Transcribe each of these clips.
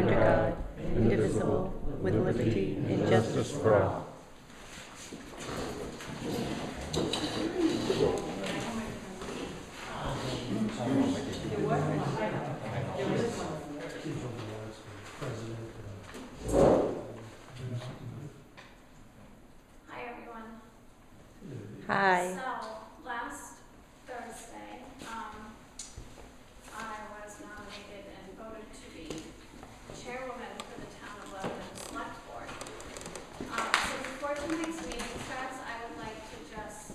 under God, indivisible, with liberty and justice for all. Hi everyone. Hi. So last Thursday, I was nominated and voted to be chairwoman for the town of Lebanon Select Board. So before tonight's meeting starts, I would like to just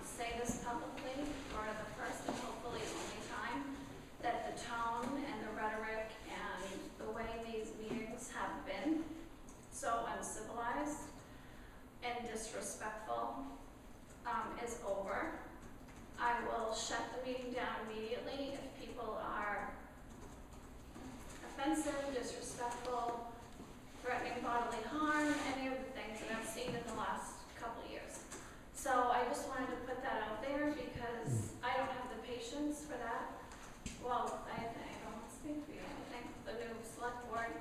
say this publicly for the first and hopefully only time, that the tone and the rhetoric and the way these meetings have been so uncivilized and disrespectful is over. I will shut the meeting down immediately if people are offensive, disrespectful, threatening bodily harm, any of the things that I've seen in the last couple of years. So I just wanted to put that out there because I don't have the patience for that. Well, I don't speak for you. I think the new select board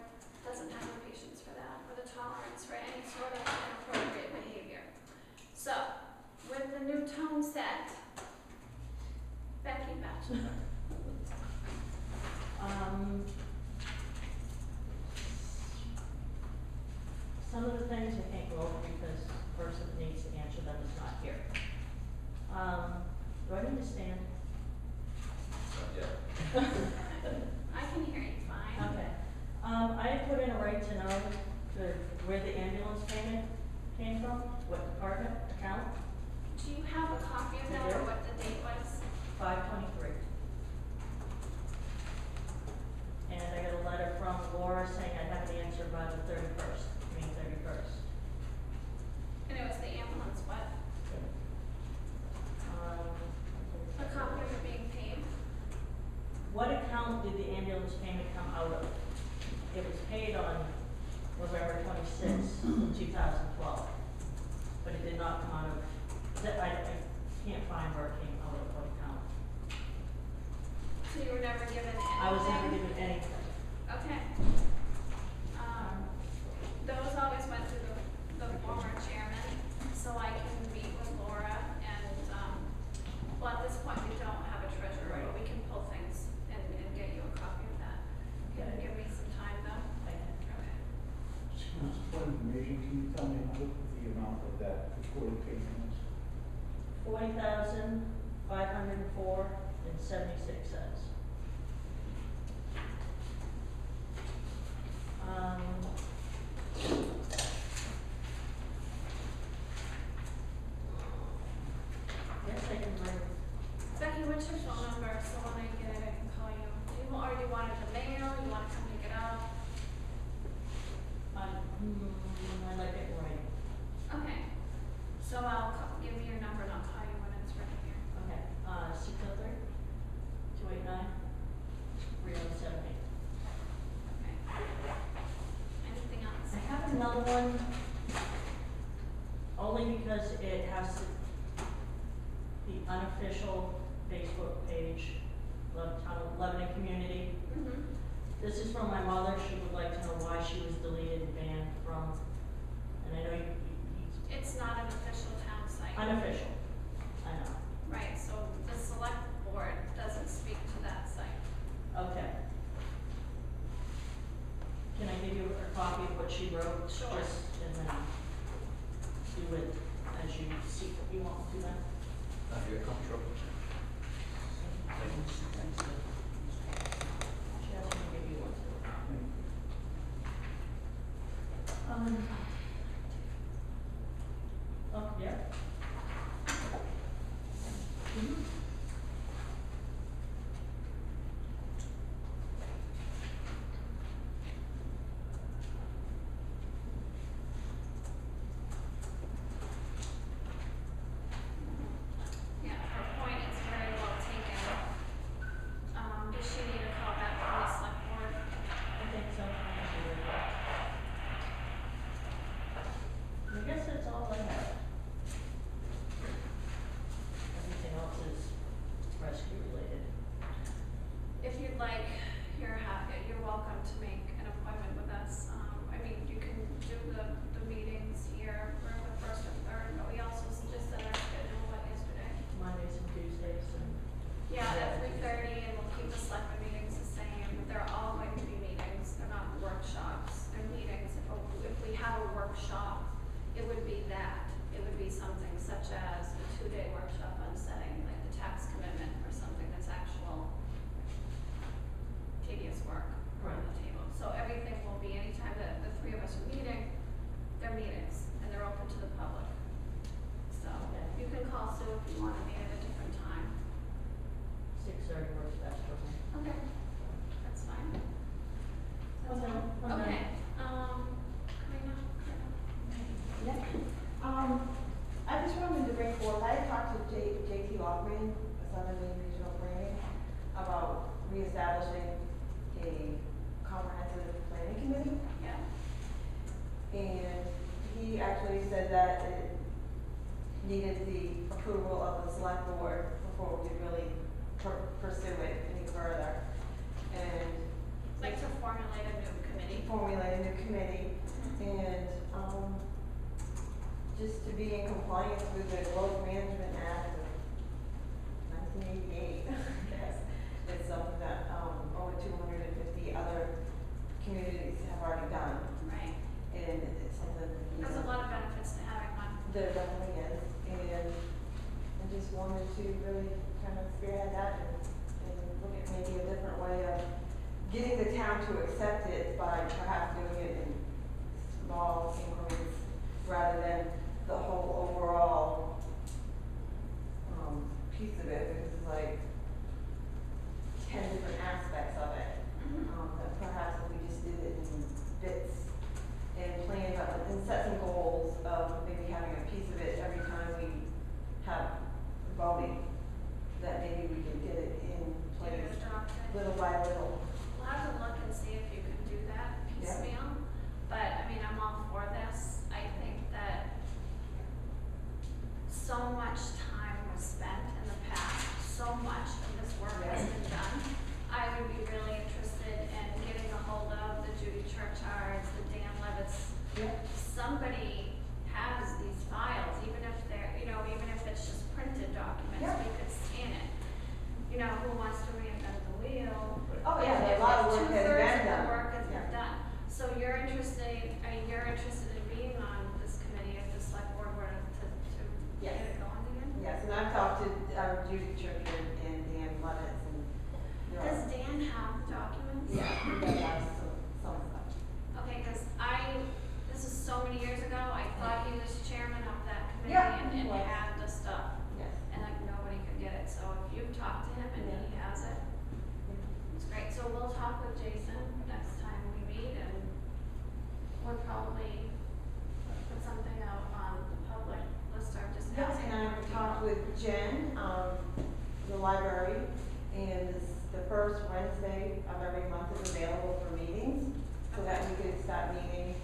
doesn't have the patience for that, or the tolerance for any sort of inappropriate behavior. So, with the new tone set, Becky Batchelor. Some of the things I can't go over because the person that needs to answer them is not here. Do I need to stand? Yeah. I can hear you fine. Okay. I put in a right to know where the ambulance payment came from, what department, account, Do you have a copy of that or what the date was? 5/23. And I got a letter from Laura saying I'd have an answer by the 31st, May 31st. And it was the ambulance, what? A copy of it being paid? What account did the ambulance payment come out of? It was paid on November 26th, 2012, but it did not come out of, I can't find where it came out of, what account. So you were never given anything? I was never given anything. Okay. Those always went through the former chairman, so I can meet with Laura and, well, at this point, we don't have a treasurer, but we can pull things and get you a copy of that. Can you give me some time though? Okay. Just one information, can you tell me what the amount of that recorded payment is? $40,504.76. Yes, I can write. Becky, what's your phone number, so when I get it, I can call you? Do you want it in the mail, you want to come pick it up? I like it right. Okay, so give me your number and I'll call you when it's ready here. Okay, 603-289-3078. Okay. Anything else? I have another one, only because it has to, the unofficial Facebook page, Lebanon Community. Mm-hmm. This is from my mother. She would like to know why she was deleted and banned from, and I know you It's not an official town site. unofficial, I know. Right, so the select board doesn't speak to that site. Okay. Can I give you a copy of what she wrote? Sure. Just, and then do it as you see what you want to then? Have you a control? She asked me to give you one too. Oh, yeah. Yeah, her point is very well taken. I'm done. Okay, Yeah. I just wanted to bring forth, I talked to J.T. Lockman, Southern Maine Regional Planning, about reestablishing a comprehensive planning committee. yeah, And he actually said that it needed the approval of the select board before we could really pursue it any further. And like to formulate a new committee. formulate a new committee and, just to be in compliance with the Growth Management Act of 1988, I guess. It's something that, over 250 other communities have already done. Right. And it's something that There's a lot of benefits to having one. there definitely is. And I just wanted to really kind of spearhead that and look at maybe a different way of getting the town to accept it by perhaps doing it in small increments rather than the whole overall piece of it, because it's like 10 different aspects of it. That perhaps if we just did it in bits and planned out and set some goals of maybe having a piece of it every time we have voting, that maybe we can get it in place little by little. We'll have to look and see if you can do that piecemeal, but I mean, I'm all for this. I think that so much time was spent in the past, so much of this work has been done. I would be really interested in getting a hold of the Judy Churchards, the Dan Levitts. Somebody has these files, even if they're, even if it's just printed documents, we could scan it. Who wants to reinvent the wheel? Oh, yeah, a lot of work has been Two-thirds of the done. work has been Yeah. done. So you're interested in being on this committee if the select board were to get Yes. it going again? Yes, and I've talked to Judy Churchyard and Dan Levitz and. Does Dan have the documents? Yeah, he does have some stuff. Okay, because this is so many years ago, I thought he was chairman of that committee Yeah, and he was. had the stuff, Yes. and like nobody could get it. So if you've talked to him and he has it, it's great. So we'll talk with Jason next time we meet, and we'll probably put something out on the public listserv, just Yes, asking. and I've talked with Jen, the library, and the first Wednesday of every month is available for meetings, so that we could start meeting.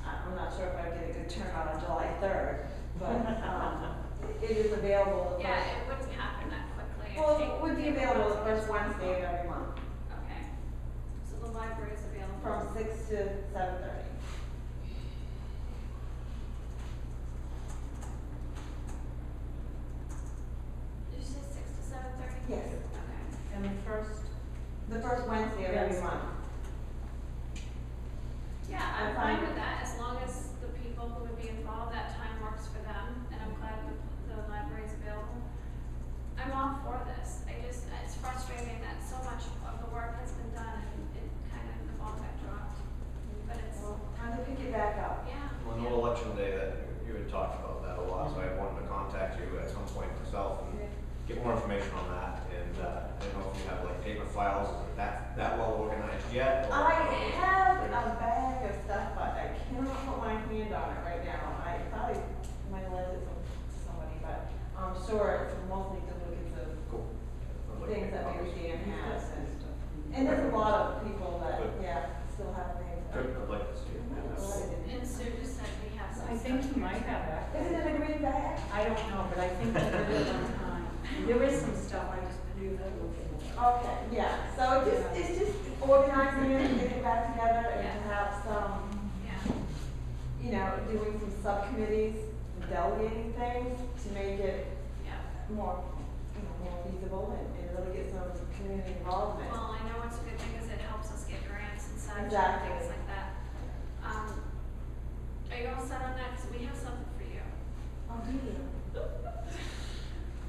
I'm not sure if I get a good turnout on July 3rd, but, it is available. the Yeah, first- it wouldn't happen that quickly. Well, it would be available the first Wednesday of every month, Okay. So the library is available. from 6 to 7:30. Did you say 6 to 7:30? Yes, Okay. And the first, the first Wednesday of every Yes. month. Yeah, I'm fine with that, as long as the people who would be involved, that time works for them, and I'm glad the library is available. I'm all for this. It's frustrating that so much of the work has been done and it kind of, the ball got dropped. But it's, Well, time to pick it back up. yeah. Well, I know election day that you had talked about that a lot, so I wanted to contact you at some point myself and get more information on that. And I don't know if you have like paper files, is that well organized yet? or- I have a bag of stuff, but I cannot put my hand on it right now. I probably might have lent it to somebody, but I'm sure it's mostly duplicates of Cool. I'd like to things get that maybe copies. Dan has. And there's a lot of people that, Good. still have things. Good, I'd like to see it. Yeah. And Sue just said we have some. I think stuff you here might too. have that. Is it in a green bag? I don't know, but I think I did it one time. There is some stuff I just knew that looking at. Okay, yeah, so it's just organizing it, getting it back together and Yeah. perhaps, Yeah, doing some subcommittees, delegating things to make it yeah. more, more feasible and really get some community involvement. Well, I know it's a good thing because it helps us get grants and such and Exactly. things like that. Are you all set on that? Because we have something for you. Oh, do you?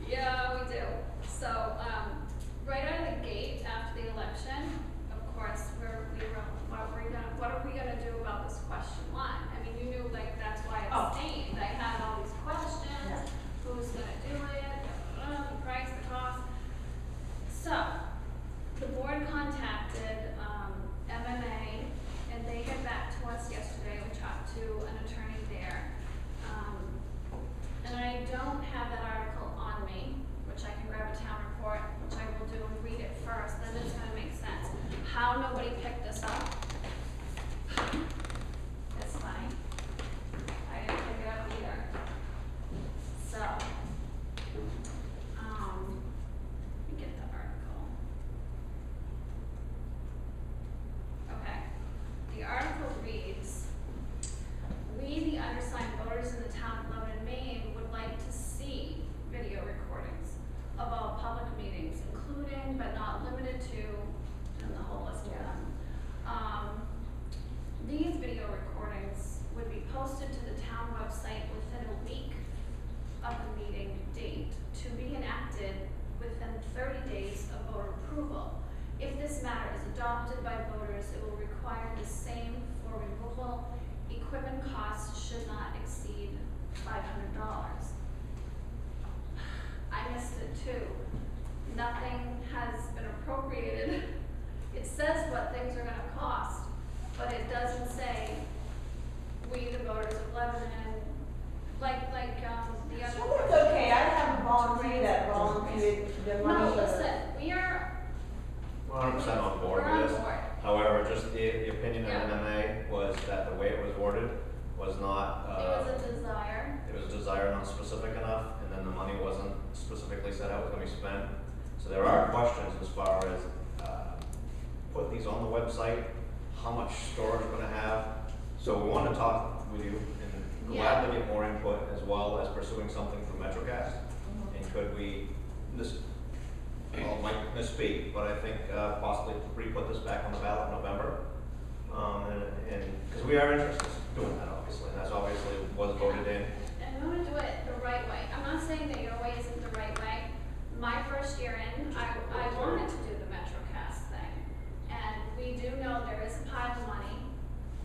Yeah, we do. So, right out of the gate after the election, of course, what are we gonna do about this question line? I mean, you knew like that's why it stayed. I had all these questions. Yeah. Who's gonna do it? The price, the cost. So, the board contacted MMA should not exceed $500. I missed it too. Nothing has been appropriated. It says what things are gonna cost, but it doesn't say, we the voters of Lebanon, like, the other. Well, that's okay, I have a volunteer that volunteered the money. No, for the- listen, we are, We're 100% on board we're with on this. board. However, just the opinion of Yeah. MMA was that the way it was worded was not, It was a desire. it was desire not specific enough, and then the money wasn't specifically said how it was gonna be spent. So there are questions as far as, putting these on the website, how much storage we're gonna have. So we wanted to talk with you and gladly get more input as well as pursuing something through MetroCast. And could we, well, it might misspeak, but I think possibly re-put this back on the ballot in November. And, because we are interested in doing that, obviously, and that's obviously was voted in. And we want to do it the right way. I'm not saying that your way isn't the right way. My first year in, I wanted to do the MetroCast thing. And we do know there is a pile of money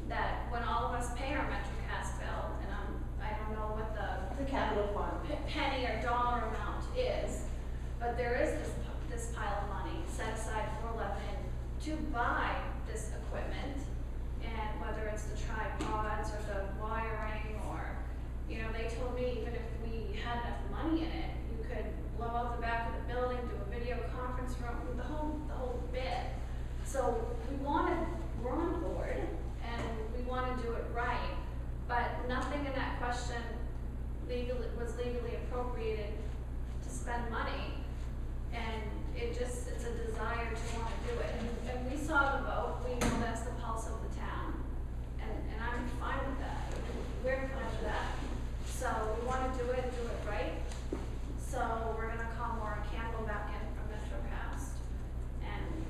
that when all of us pay our MetroCast bill, and I don't know what the The capital fund. penny or dollar amount is, but there is this pile of money set aside for Lebanon to buy this equipment, and whether it's the tripods or the wiring or, you know, they told me even if we had enough money in it, you could blow out the back of the building, do a video conference room, the whole bit. So we're on board, and we want to do it right, but nothing in that question was legally appropriated to spend money, and it's a desire to want to do it. And we saw the vote, we know that's the pulse of the town, and I'm fine with that. We're fine with that. So we want to do it right. So we're gonna call Maura Campbell back in from MetroCast, and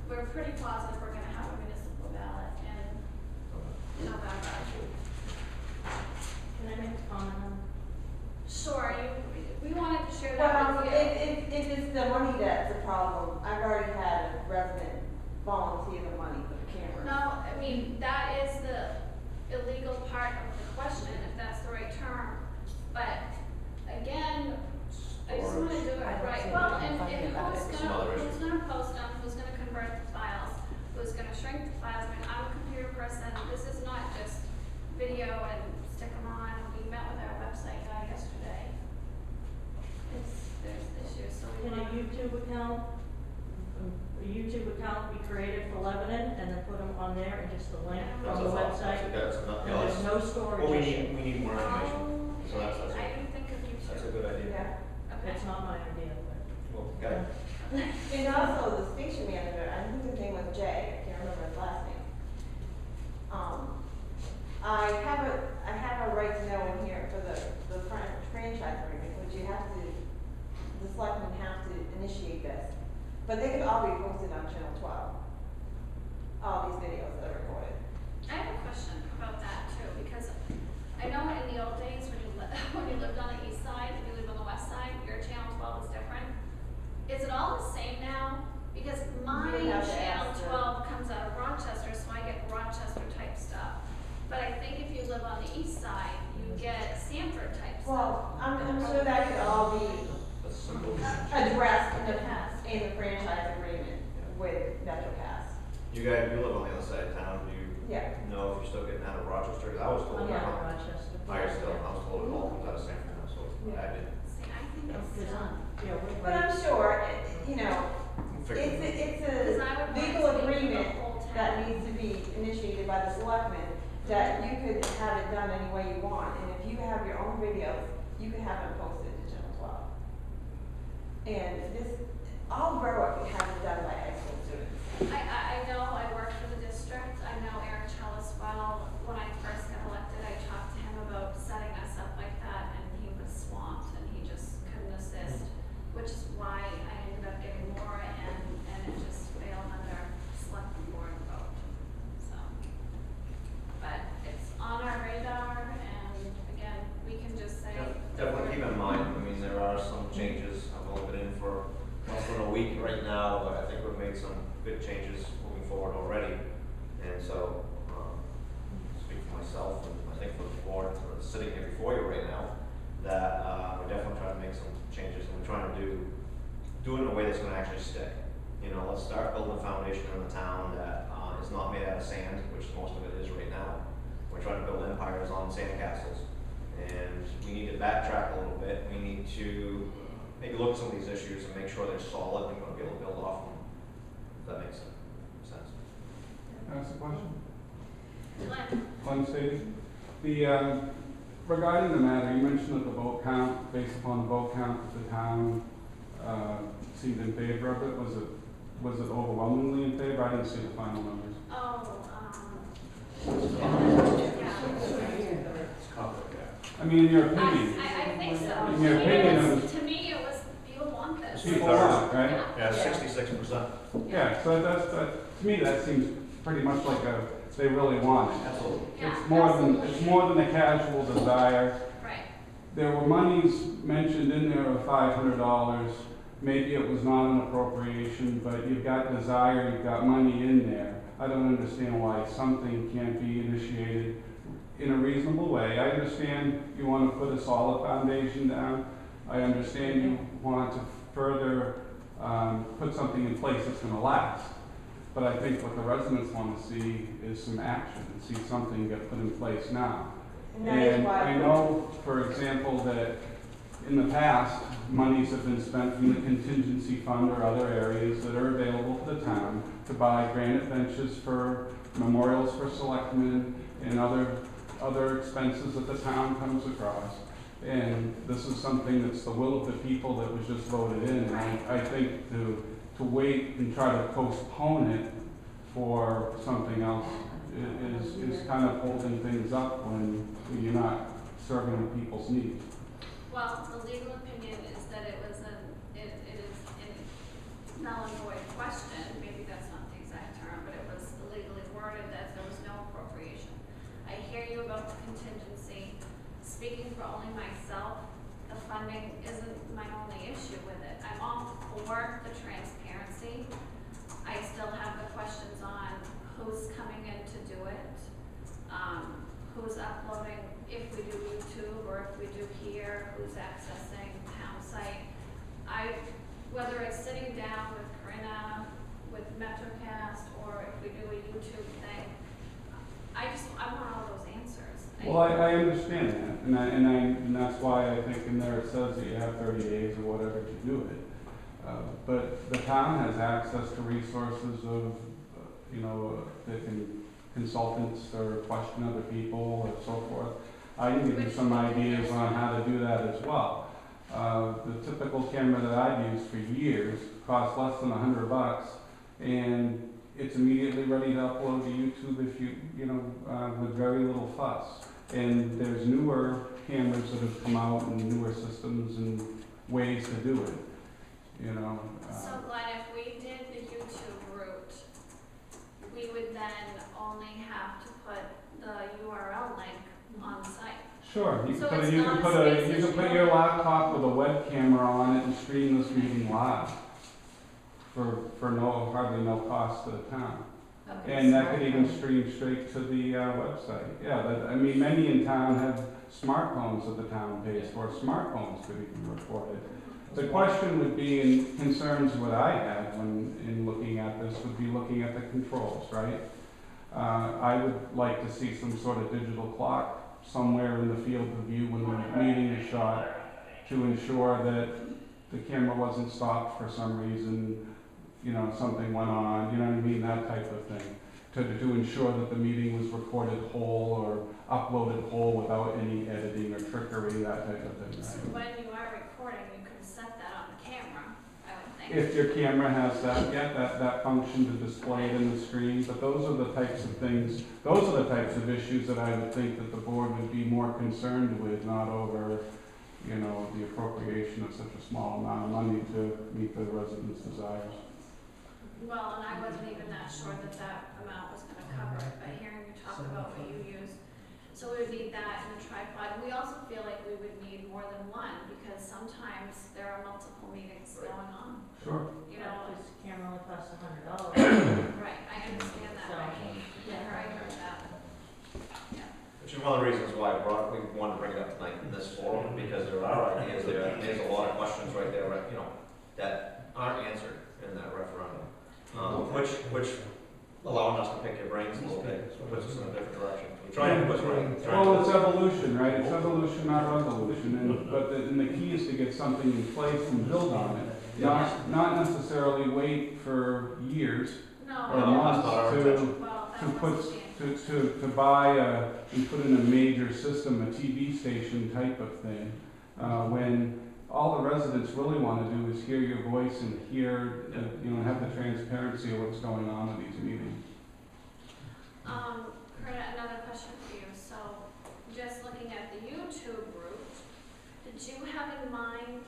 we're pretty positive we're gonna have a municipal ballot in November. Can I make a comment on? Sure, we wanted to share that Well, with you. if it's the money that's the problem, I've already had a resident volunteer the money for the cameras. No, I mean, that is the illegal part of the question, if that's the right term. But again, I just wanna do it I don't right. think Well, we can and find it. Some other who's gonna post them, who's gonna convert the files, who's gonna shrink the files? I mean, I'm a computer person, this is not just video and stick them on. We met with our website guy yesterday. There's issues, so we Can a want. YouTube account be created for Lebanon and then put them on there and just the link That's from a the thought. website? That's enough. And there's no storage Well, we issue. need more information. So that's I didn't think of you two. That's a good idea. Yeah. Okay. It's not my idea, but. Well, okay. And also the station manager, I think his name was Jay, I can't remember his last name. I have a right to know in here for the franchise agreement, which you have to, the selectmen have to initiate this. But they could all be posted on Channel 12, all these videos that are recorded. I have a question about that too, because I know in the old days when you lived on the east side and you live on the west side, your channel 12 is different. Is it all the same now? Because my You would have to channel ask them. 12 comes out of Rochester, so I get Rochester type stuff. But I think if you live on the east side, you get Sanford type stuff. Well, I'm sure that could all be That's a simple. addressed in the franchise agreement with MetroCast. You guys, you live on the other side of town, do you Yeah. know if you're still getting out of Rochester? Because I was told, I'm that. not in Rochester. I was told it all comes out of San Francisco, so I didn't. See, I think it's Because yeah, we're But right. I'm sure, you know, Figure it out. it's Because a I would want to legal speak for the agreement whole town. that needs to be initiated by the selectmen, that you could have it done any way you want, and if you have your own videos, you can have them posted to Channel 12. And this, all borough has it done by high school students. I know, I work for the district, I know Eric Chellis well. When I first got elected, I talked to him about setting us up like that, and he was swamped, and he just couldn't assist, which is why I ended up getting Laura, and it just failed under selectmen board vote, so. But it's on our radar, and again, we can just say. Definitely keep in mind, I mean, there are some changes. I've only been in for less than a week right now, but I think we've made some good changes the town that is not made out of sand, which most of it is right now. We're trying to build empires on sandcastles, and we need to backtrack a little bit. We need to maybe look at some of these issues and make sure they're solid and we're going to be able to build off them. If that makes sense. Can I ask a question? Glenn? Glenn Stady. The, regarding the matter, you mentioned that the vote count, based upon the vote count, the town seemed in favor of it. Was it overwhelmingly in favor? I didn't see the final numbers. I mean, in your opinion. I think so. In your opinion, To me, it was, people want this. people want it, right? Yeah, 66%. Yeah, so to me, that seems pretty much like they really want it. Absolutely. Yeah, It's more than a casual desire. Right. There were monies mentioned in there of $500. Maybe it was not an appropriation, but you've got desire, you've got money in there. I don't understand why something can't be initiated in a reasonable way. I understand you want to put a solid foundation down. I understand you want to further put something in place that's going to last. But I think what the residents want to see is some action, and see something get put in place now. And that is And why. I know, for example, that in the past, monies have been spent from the contingency fund or other areas that are available to the town to buy granite benches for memorials for selectmen and other expenses that the town comes across. And this is something that's the will of the people that was just voted in. And I think to wait and try to postpone it for something else is kind of holding things up when you're not serving the people's needs. Well, the legal opinion is that it is a null and void question. Maybe that's not the exact term, but it was illegally worded that there was no appropriation. I hear you about the contingency. Speaking for only myself, the funding isn't my only issue with it. I'm all for the transparency. I still have the questions on who's coming in to do it, who's uploading, if we do YouTube or if we do here, who's accessing the town site. Whether it's sitting down with Corinna, with MetroCast, or if we do a YouTube thing, I want all those answers. Well, I understand that, and that's why I think in there it says that you have 30 days or whatever to do it. But the town has access to resources of, that can consultants or question other people or so forth. I can give you some ideas on how to do that as well. The typical camera that I've used for years costs less than $100, and it's immediately ready to upload to YouTube if with very little fuss. And there's newer cameras that have come out and newer systems and ways to do it. So Glenn, if we did the YouTube route, we would then only have to put the URL link on the site. Sure, you So can it's you not can a put space you can issue. put your laptop with a web camera on it and stream this meeting live for hardly no cost to the town. Okay. And that could even stream straight to the website. Yeah, I mean, many in town have smartphones that the town pays for. Smartphones could even record it. The question would be, and concerns what I had when in looking at this would be looking at the controls, right? I would like to see some sort of digital clock somewhere in the field of view when the meeting is shot to ensure that the camera wasn't stopped for some reason, something went on, that type of thing. To ensure that the meeting was recorded whole or uploaded whole without any editing or trickery, that type of thing, So right? when you are recording, you can set that on the camera, I would think. If your camera has that function to display it in the screen, but those are the types of things, those are the types of issues that I would think that the board would be more concerned with, not over, the appropriation of such a small amount of money to meet the residents' desires. Well, and I wasn't even that sure that amount was gonna cover it, but hearing you talk about what you use. So we would need that and a tripod. We also feel like we would need more than one, because sometimes there are multiple meetings going on. Sure. This camera only costs $100. Right, I understand that, So, right? Yeah, I heard that. Yeah. Which is one of the reasons why we wanted to bring it up tonight in this forum, because there are ideas there, and there's a lot of questions right there, that aren't answered in that referendum. Which allowing us to pick your brains a little bit, puts us in a different direction. We're trying to put right. Well, it's evolution, right? It's evolution, not revolution, and the key is to get something in place and build on it. Not necessarily wait for years No, or no, months not our to intention. well, to that put, was to buy and put in a major system, a TV station type of thing, when all the residents really want to do is hear your voice and hear, have the transparency of what's going on with these meetings. Corinna, another question for you. So, just looking at the YouTube group, did you have in mind,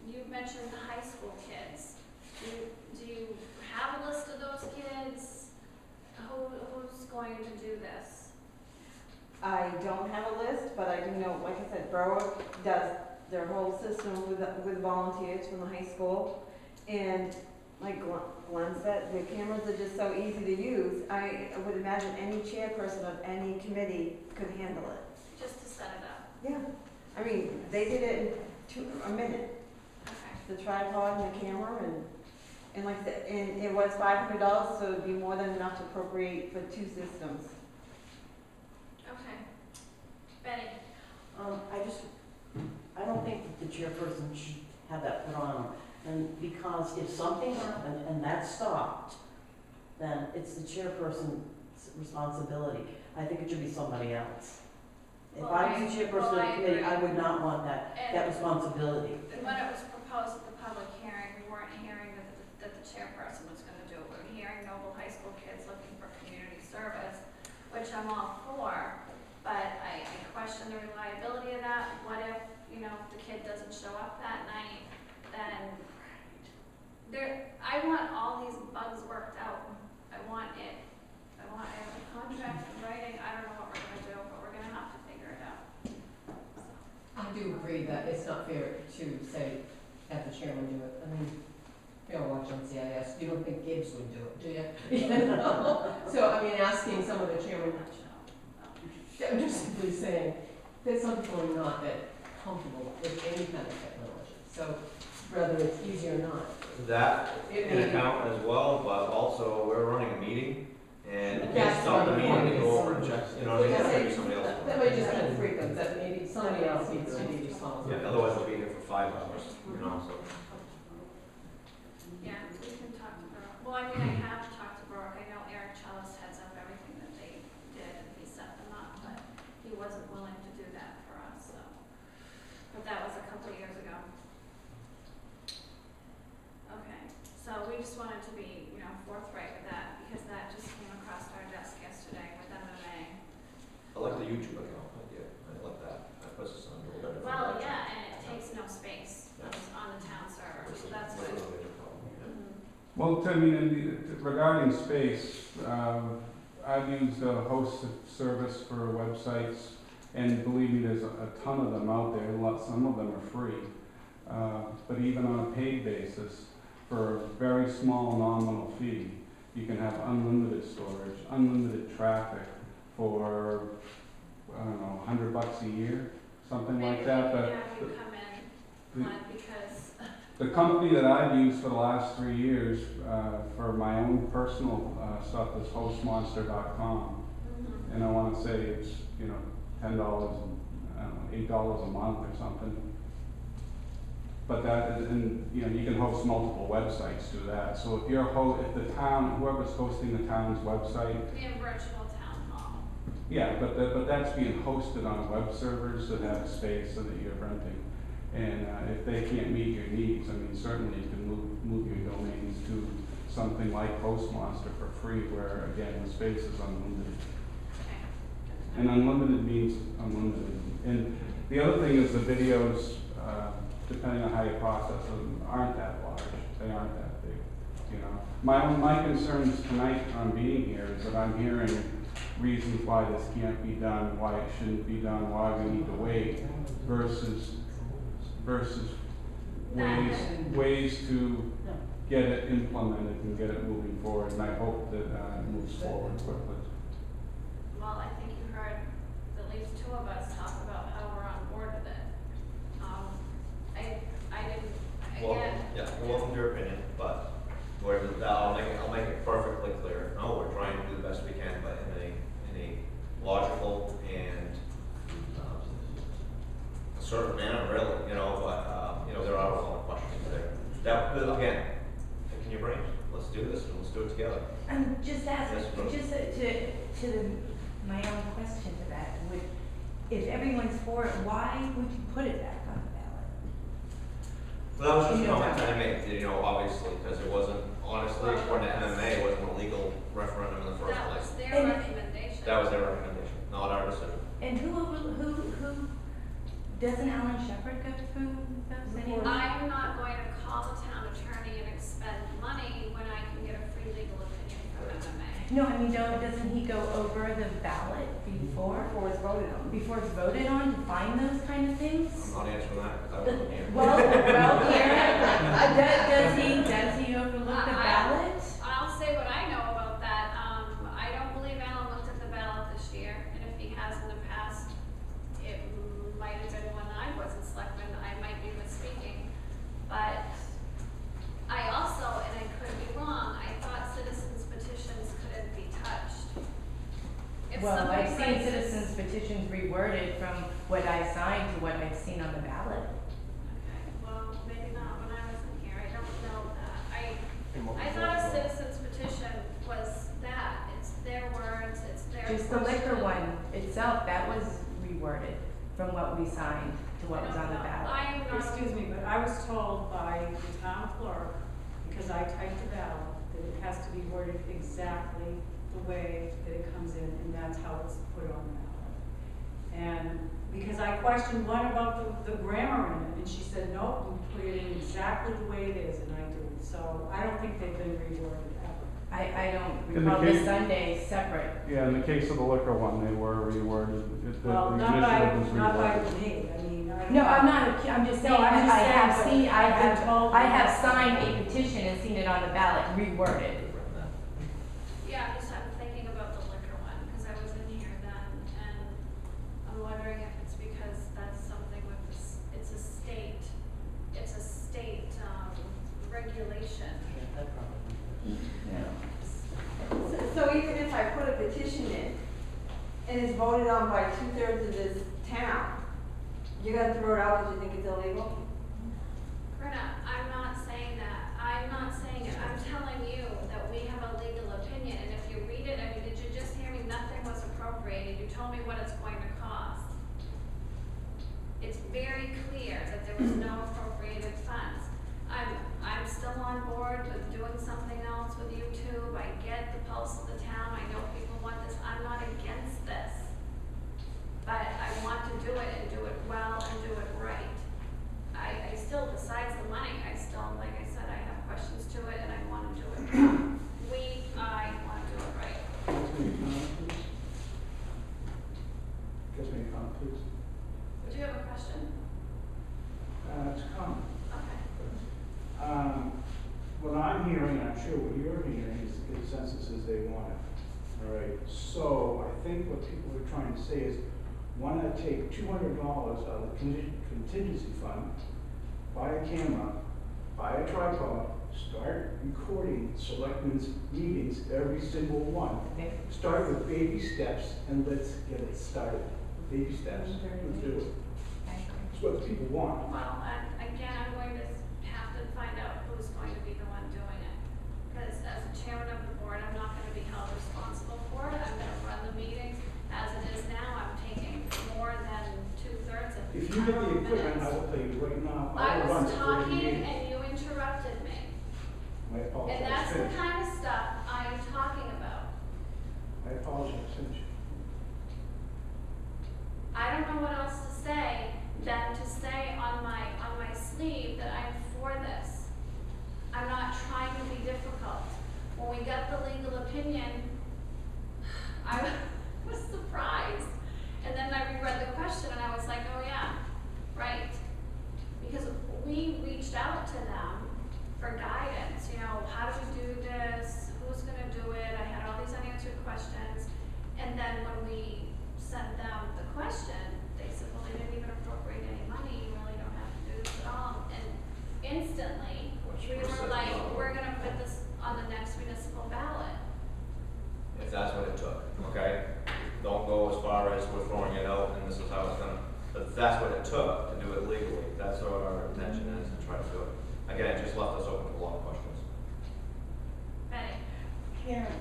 you mentioned the high school kids. Do you have a list of those kids? Who's going to do this? I don't have a list, but I do know, like I said, Berwick does their whole system with volunteers from the high school. And like Glenn said, the cameras are just so easy to use. I would imagine any chairperson of any committee could handle it. Just to set it up? Yeah. I mean, they did it in a minute. Okay. The tripod and the camera and like and it was $500, so it'd be more than enough to appropriate for 2 systems. Okay. Betty? I don't think that the chairperson should have that put on them. And because if something happened and that stopped, then it's the chairperson's responsibility. I think it should be somebody else. If Well, I was the chairperson of the committee, agree. I would not want that responsibility. And when it was proposed at the public hearing, we weren't hearing that the chairperson was gonna do it. We were hearing Noble High School kids looking for community service, which I'm all for, but I question the reliability of that. What if, the kid doesn't show up that night, then I want all these bugs worked out. I want a contract in writing. I don't know what we're gonna do, but we're gonna have to figure it out. I do agree that it's not fair to say, have the chairman do it. I mean, watch on CIS, you don't think Gibbs would do it, do you? So, I mean, asking some of the chairman, I'm just simply saying that some people are not that comfortable with any kind of technology. So, whether it's easy or not. That can account as well, but also we're running a meeting and you can't stop the meeting to go over and check, that's gonna be somebody else. That might just kind of freak us, that maybe somebody else needs to be responsible. Yeah, otherwise we'll be here for 5 hours, so. Yeah, we can talk to Brooke. Well, I have talked to Brooke. I know Eric Chalice heads up everything that they did and he set them up, but he wasn't willing to do that for us, so. But that was a couple of years ago. Okay, so we just wanted to be, forthright with that because that just came across our desk yesterday with MMA. I like the YouTube account idea, I like that, that puts us on a little bit of. Well, yeah, and it takes no space on the town server, so that's good. Well, regarding space, I've used a host service for websites, and believe me, there's a ton of them out there. Some of them are free, but even on a paid basis, for a very small nominal fee, you can have unlimited storage, unlimited traffic for, I don't know, $100 a year, something like that. But Maybe we come in because the company that I've used for the last 3 years for my own personal stuff is hostmonster.com, and I want to say it's $10, I don't know, $8 a month or something. But that is, and you can host multiple websites through that. So if if the town, whoever's hosting the town's website, be a virtual town hall. yeah, but that's being hosted on web servers that have space so that you're renting. And if they can't meet your needs, I mean, certainly you can move your domains to something like HostMonster for free, where again the space is unlimited. Okay. And unlimited means unlimited. And the other thing is the videos, depending on how you process them, aren't that large. They aren't that big. My concerns tonight on being here is that I'm hearing reasons why this can't be done, why it shouldn't be done, why we need to wait, versus ways to get it implemented and get it moving forward. And I hope that it moves forward quickly. Well, I think you heard at least 2 of us talk about how we're on board with it. I didn't, Well, again. yeah, you're welcome to your opinion, but whatever, I'll make it perfectly clear. No, we're my own question to that, if everyone's for it, why would you put it back on the ballot? Well, that was just a comment I made, you know, obviously, because it wasn't, honestly, according to MMA, it wasn't a legal referendum in the first That place. was their And- recommendation. That was their recommendation, not our decision. And who doesn't Alan Shepherd go through those anyway? I am not going to call the town attorney and expend money when I can get a free legal opinion from MMA. No, I mean, doesn't he go over the ballot before it's voted on. it's voted on to find those kind of things? I'm not answering that, because I wasn't here. Well, Karen, does he overlook the ballot? I'll say what I know about that. I don't believe Alan looked at the ballot this year, and if he has in the past, it might have been when I wasn't selectman, I might be misspeaking. But I also, and I could be wrong, I thought citizens petitions couldn't be touched. If Well, somebody I've seen writes- citizens petitions reworded from what I signed to what I've seen on the ballot. Okay, well, maybe not when I wasn't here, I don't know that. I thought a citizen's petition was that, it's their words, it's their. Just the liquor question. one itself, that was reworded from what we signed to what was on the ballot. I am not. Excuse me, but I was told by the town clerk, because I typed the ballot, that it has to be worded exactly the way that it comes in, and that's how it's put on the ballot. And because I questioned one about the grammar in it, and she said, nope, you put it in exactly the way it is, and I do. So I don't think they've been reworded ever. I don't In the recall the case- Sunday separate. Yeah, in the case of the liquor one, they were reworded. Well, The not initiative was by reworded. me, I mean, I don't. No, I'm not, I'm just saying, No, I'm that just I have saying, seen, but I've been told I have that- signed a petition and seen it on the ballot reworded. Yeah, I'm thinking about the liquor one, because I was in here then, and I'm wondering if it's because that's something with this, it's a state regulation. So even if I put a petition in and it's voted on by 2/3 of this town, you're gonna throw it out because you think it's illegal? Brenna, I'm not saying that, I'm not saying it, I'm telling you that we have a legal opinion, and if you read it, I mean, did you just hear me, nothing was appropriated, you told me what it's going to cost. It's very clear that there was no appropriated funds. I'm still on board with doing something else with YouTube, I get the pulse of the town, I know people want this, I'm not against this. But I want to do it and do it well and do it right. I still, besides the money, I still, like I said, I have questions to it and I want to do it well. I want to do it right. Just make a comment, please. Do you have a question? It's a comment. Okay. What I'm hearing, I'm sure what you're hearing is the consensus is they want it. All right, so I think what people are trying to say is, why not take $200 out of the contingency fund, buy a camera, buy a tripod, start recording selectmen's meetings, every single one. Start with baby steps and let's get it started. Baby steps, let's do it. That's what the people want. Well, again, I'm going to have to find out who's going to be the one doing it. Because as a chairman of the board, I'm not going to be held responsible for it. I'm going to run the meetings. As it is now, I'm taking more than 2/3 of If you get the minutes. equipment, I will tell you right now, I I'll run was it for the talking meeting. and you interrupted me. I apologize. And that's the Finish. kind of stuff I am talking about. I apologize. Finish. I don't know what else to say than to say on my sleeve that I'm for this. I'm not trying to be difficult. When we got the legal opinion, I was surprised. And then I reread the question and I was like, oh yeah, right. Because we reached out to them for guidance, you know, how do we do this? Who's gonna do it? I had all these unanswered questions. And then when we sent them the question, they said, well, they didn't even appropriate any money, you really don't have to do this at all. And instantly, we were like, we're gonna put this on the next municipal ballot. If that's what it took, okay? Don't go as far as we're throwing it out and this is how it's gonna, but if that's what it took to do it legally, that's what our intention is, to try to do it. Again, it just left us open to a lot of questions. Betty? Karen,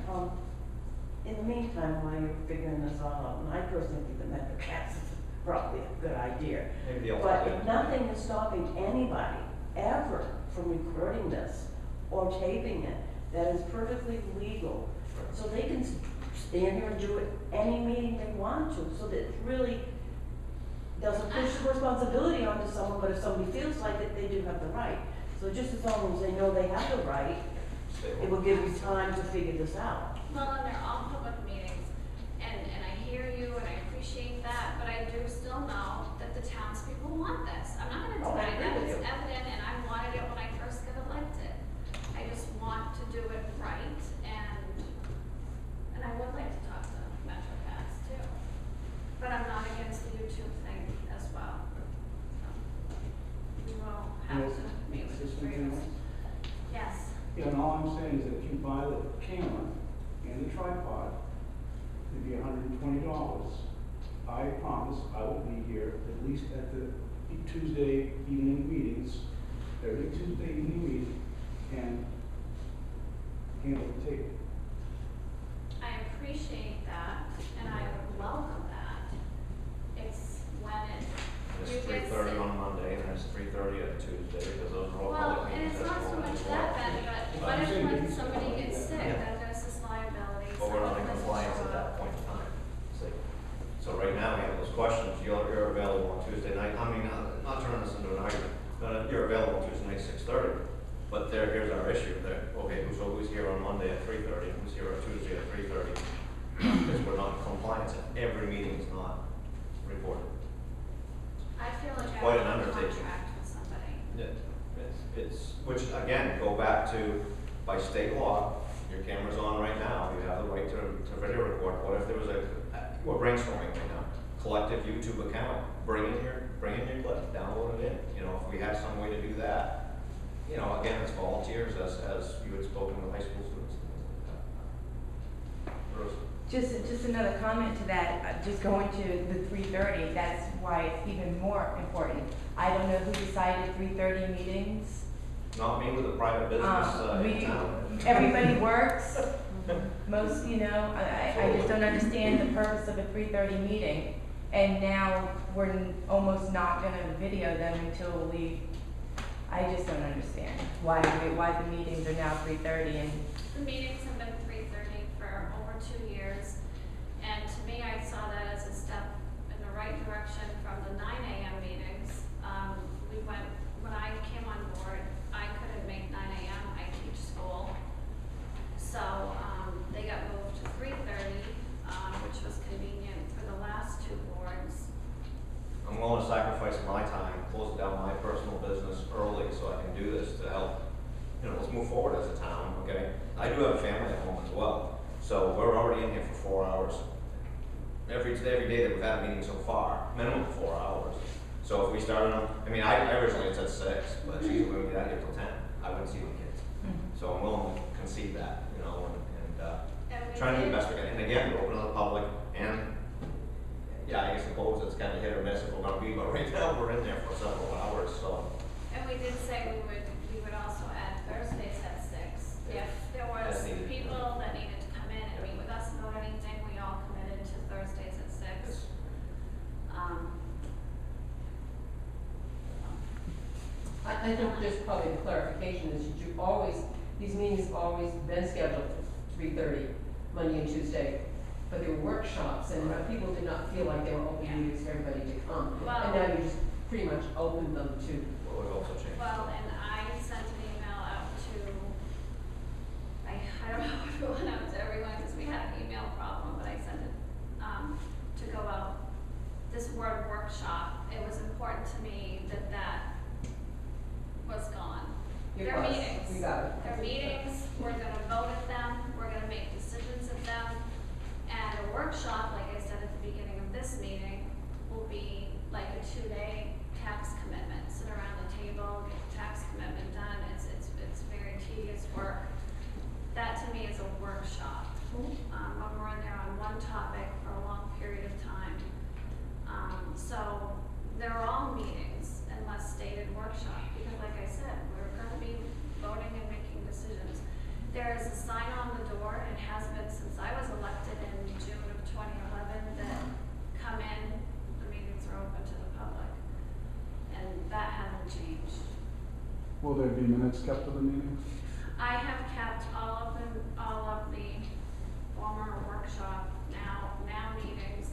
in the meantime, while you're figuring this all out, and I personally think the MetroCast is probably a good idea. Maybe the But alternative. if nothing is stopping anybody ever from recording this or taping it, that is perfectly legal. So they can stand here and do it any meeting they want to, so that it really doesn't push the responsibility onto someone, but if somebody feels like it, they do have the right. So just as long as they know they have the right, it will give you time to figure this out. Well, and they're all public meetings, and I hear you and I appreciate that, but I do still know that the townspeople want this. I'm not gonna Oh, I deny agree that, with it's you. evident, and I wanted it when I first got elected. I just want to do it right, and I would like to talk to MetroCast too. But I'm not against the YouTube thing as well. So, we will have to meet with the three of us. Yes. Yeah, and all I'm saying is that if you buy the camera and the tripod, it'd be $120. I promise I will be here at least at the Tuesday evening meetings, every Tuesday evening meeting, and handle the tape. I appreciate that, and I would welcome that. It's when It's you get 3:30 sick. on Monday, and it's 3:30 on Tuesday, because those are all Well, public and meetings. it's not That's so the one much you that want. bad, but what I'm if saying when maybe somebody something gets like sick, that. then there's this liability. But we're not in someone doesn't compliance show at that up. point in time. See? So right now, we have those questions, you're available on Tuesday night, I mean, not turning this into an argument, but you're available Tuesday night, 6:30. But here's our issue, okay, who's here on Monday at 3:30, who's here on Tuesday at 3:30? Because we're not in compliance, and every meeting is not reported. I feel like I Quite an have a undertaking. contract with somebody. Which again, go back to, by state law, your camera's on right now, you have the right to video record. What if there was we're brainstorming right now, collective YouTube account, bring in your clip, download it in. You know, if we have some way to do that, you know, again, it's volunteers, as you had spoken with high school students. Bruce? Just another comment to that, just going to the 3:30, that's why it's even more important. I don't know who decided 3:30 meetings. Not me with a private business in town. Everybody works, most, I just don't understand the purpose of a 3:30 meeting. And now we're almost not gonna video them until I just don't understand why the meetings are now 3:30 and. The meetings have been 3:30 for over 2 years, and to me, I saw that as a step in the right direction from the 9 a.m. meetings. When I came on board, I couldn't make 9 a.m., I teach school. So, they got moved to 3:30, which was convenient for the last 2 boards. I'm willing to sacrifice my time, close down my personal business early so I can do this to help, let's move forward as a town, okay? I do have a family at home as well, so we're already in here for 4 hours. Every day that we've had a meeting so far, minimum 4 hours. So if we started on, I originally said 6, but geez, we would be out here till 10. I wouldn't see the kids. So I'm willing to concede that, and we trying to do did- the best we can. And again, we're open to the public, and yeah, I suppose it's kind of hit or miss if we're gonna be, but right now, we're in there for several hours, so. And we did say we would also add Thursdays at 6. If there was As needed. people that needed to come in and meet with us about anything, we all committed to Thursdays at 6. I think just probably the clarification is that these meetings have always been scheduled for 3:30, Monday and Tuesday, but they were workshops, and people did not feel like they were open meetings for everybody to come. Well- And now you just pretty much opened them to, What would also change? Well, and I sent an email out to, I don't know if it went out to everyone because we had an email problem, but I sent it to go out. This word workshop, it was important to me that was gone. your They're class. meetings. We got it. They're meetings, we're gonna vote at them, we're gonna make decisions at them. And a workshop, like I said at the beginning of this meeting, will be like a 2-day tax commitment. Sit around the table, get the tax commitment done, it's very tedious work. That to me is a workshop. When we're in there on one topic for a long period of time. So they're all meetings unless stated workshop, because like I said, we're gonna be voting and making decisions. There is a sign on the door, and it has been since I was elected Will there be minutes kept of the meetings? I have kept all of the former workshop, now meetings.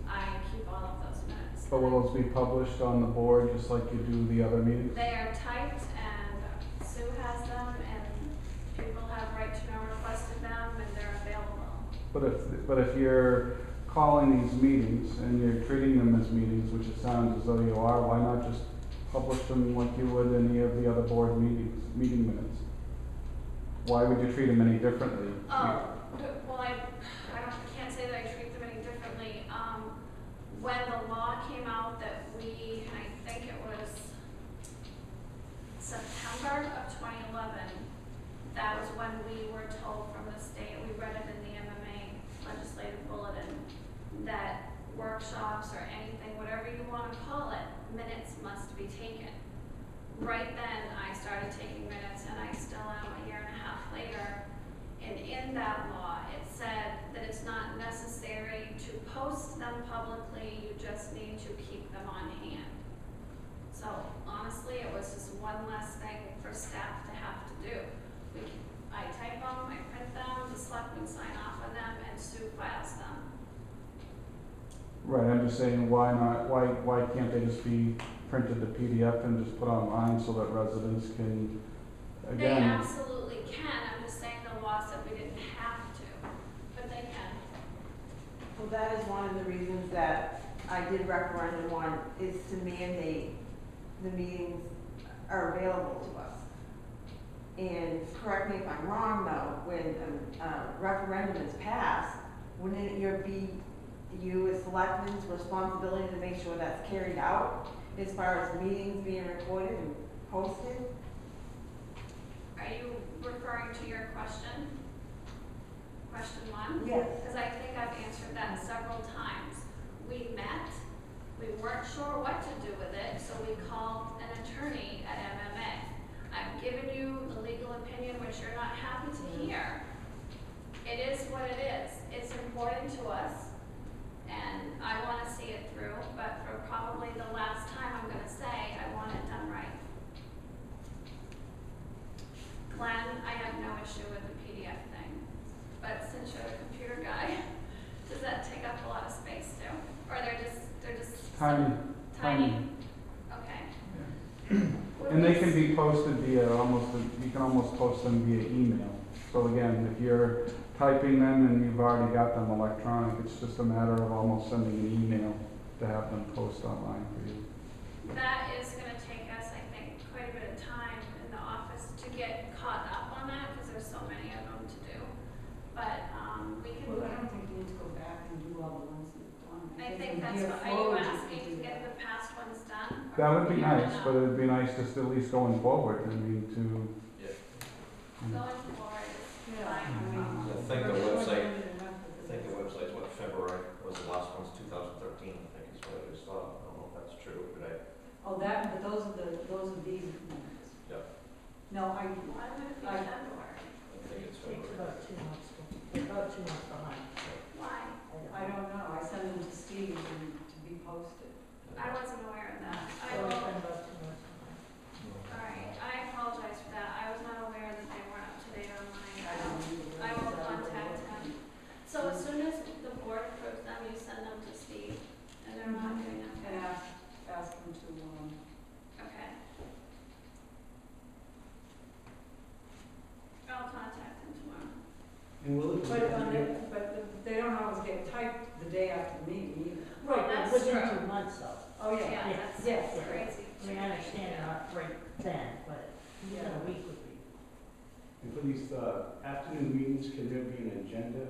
I keep all of those minutes. But will those be published on the board just like you do the other meetings? They are typed and Sue has them and people have right to know requested them and they're available. But if you're calling these meetings and you're treating them as meetings, which it sounds as though you are, why not just publish them like you would any of the other board meeting minutes? Why would you treat them any differently? Oh, well, I can't say that I treat them any differently. When the law came out that I think it was September of 2011, that was when we were told from the state, we read it in the MMA legislative bulletin, that workshops or anything, whatever you want to call it, minutes must be taken. Right then, I started taking minutes, and I still am a year and a half later. And in that law, it said that it's not necessary to post them publicly, you just need to keep them on hand. So honestly, it was just one less thing for staff to have to do. I type them, I print them, the selectmen sign off on them, and Sue files them. Right, I'm just saying, why can't they just be printed to PDF and just put online so that residents can, They again, absolutely can. I'm just saying the law said we didn't have to, but they can. Well, that is one of the reasons that I did referendum one, is to mandate the meetings are available to us. And correct me if I'm wrong though, when a referendum is passed, wouldn't it be you as selectmen's responsibility to make sure that's carried out as far as meetings being recorded and posted? Are you referring to your question? Question one? Yes. Because I think I've answered that several times. We met, we weren't sure what to do with it, so we called an attorney at MMA. I've given you the legal opinion, which you're not happy to hear. It is what it is. It's important to us, and I want to see it through, but for probably the last time, I'm going to say I want it done right. Glenn, I have no issue with the PDF thing, but since you're a computer guy, does that take up a lot of space too? Or they're just tiny. Okay. And they can be posted via you can almost post them via email. So again, if you're typing them and you've already got them electronic, it's just a matter of almost sending an email to have them post online for you. That is going to take us, I think, quite a bit of time in the office to get caught up on that because there's so many of them to do. But we can. Well, I don't think you need to go back and do all the ones that you've done. I think that's what, are you asking to get the past ones done? That would be nice, No. but it'd be nice just at least going forward. I mean, to. Going forward is Yeah, fine. I mean. I think the website's what, February, was the last one's 2013, I think is what I just thought. I don't know if that's true, but Oh, but those are these minutes. Yep. No, Why would it be I- February? I think it's Takes February. about 2 months, about 2 months behind. Why? I don't know, I send them to Steve to be posted. I wasn't aware of that. So I it's will, been about 2 months behind. alright, I apologize for that. I was not aware that they weren't up to date on mine. I will contact him. So as soon as the board approves them, you send them to Steve, and they're not doing And them. ask them to, Okay. I'll contact him tomorrow. And will it? but they don't always get typed the day after the meeting either. Right, That's but within true. 2 months though. Oh, Yeah, yeah. that's Yes, crazy. I mean, I understand not right then, but within a week would be. And for these afternoon meetings, can there be an agenda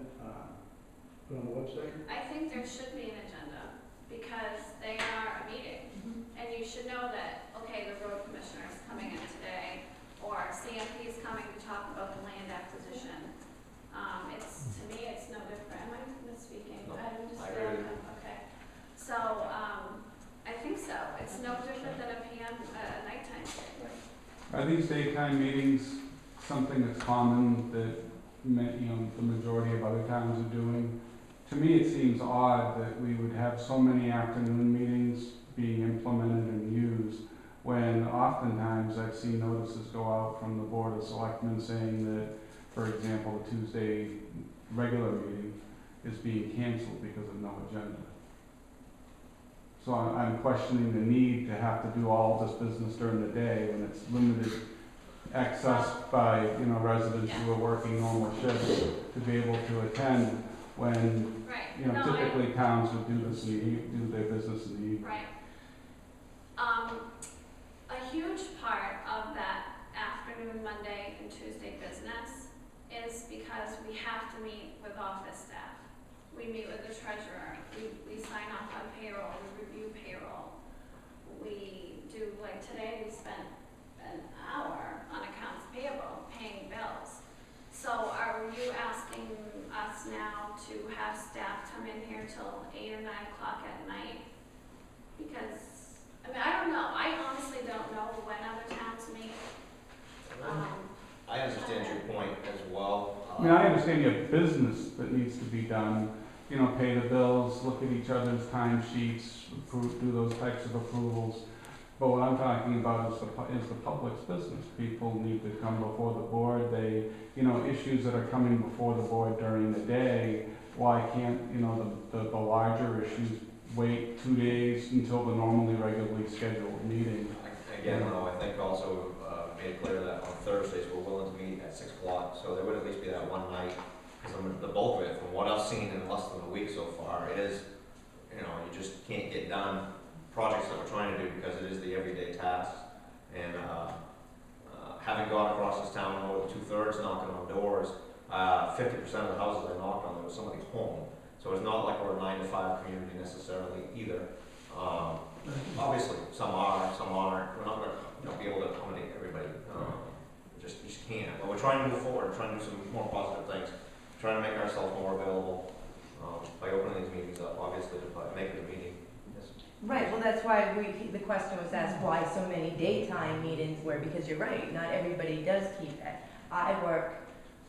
put on the website? I think there should be an agenda, because they are a meeting. And you should know that, okay, the road commissioner is coming in today, or CMP is coming to talk about the land acquisition. To me, it's no different. Am I misspeaking? No, I'm just I agree. okay. So, I think so. It's no different than a PM, nighttime thing. Are these daytime meetings something that's common that the majority of other towns are doing? To me, it seems odd that we would have so many afternoon meetings being implemented and used, when oftentimes I've seen notices go out from the Board of Selectmen saying that, for example, the Tuesday regular meeting is being canceled because of no agenda. So I'm questioning the need to have to do all this business during the day when it's limited access by, residents who are working normal shifts to be able to attend when, Right. No, typically towns would do this, do their business in the evening. Right. A huge part of that afternoon, Monday and Tuesday business is because we have to meet with office staff. We meet with the treasurer, we sign off on payroll, we review payroll. We do, like today, we spent an hour on accounts payable, paying bills. So are you asking us now to have staff come in here till 8 or 9 o'clock at night? Because, I don't know, I honestly don't know when other towns meet. I understand your point as well. I understand you have business that needs to be done, pay the bills, look at each other's time sheets, do those types of approvals. But what I'm talking about is the public's business. People need to come before the board. They, issues that are coming before the board during the day, why can't, the larger issues wait 2 days until the normally regularly scheduled meeting? Again, though, I think also made clear that on Thursdays we're willing to meet at 6 o'clock, so there would at least be that one night. Because the bulk of it, from what I've seen in less than a week so far, it is, you just can't get done projects that we're trying to do because it is the everyday tasks. And having gone across this town more than 2/3 knocking on doors, 50% of the houses I knocked on, there was somebody home. So it's not like we're a 9 to 5 community necessarily either. Obviously, some are, some aren't. We're not going to be able to accommodate everybody. Just can't. But we're trying to move forward, trying to do some more positive things, trying to make ourselves more available by opening these meetings up, obviously, by making the meeting. Yes. Right, well, that's why the question was asked, why so many daytime meetings because you're right, not everybody does keep that. I work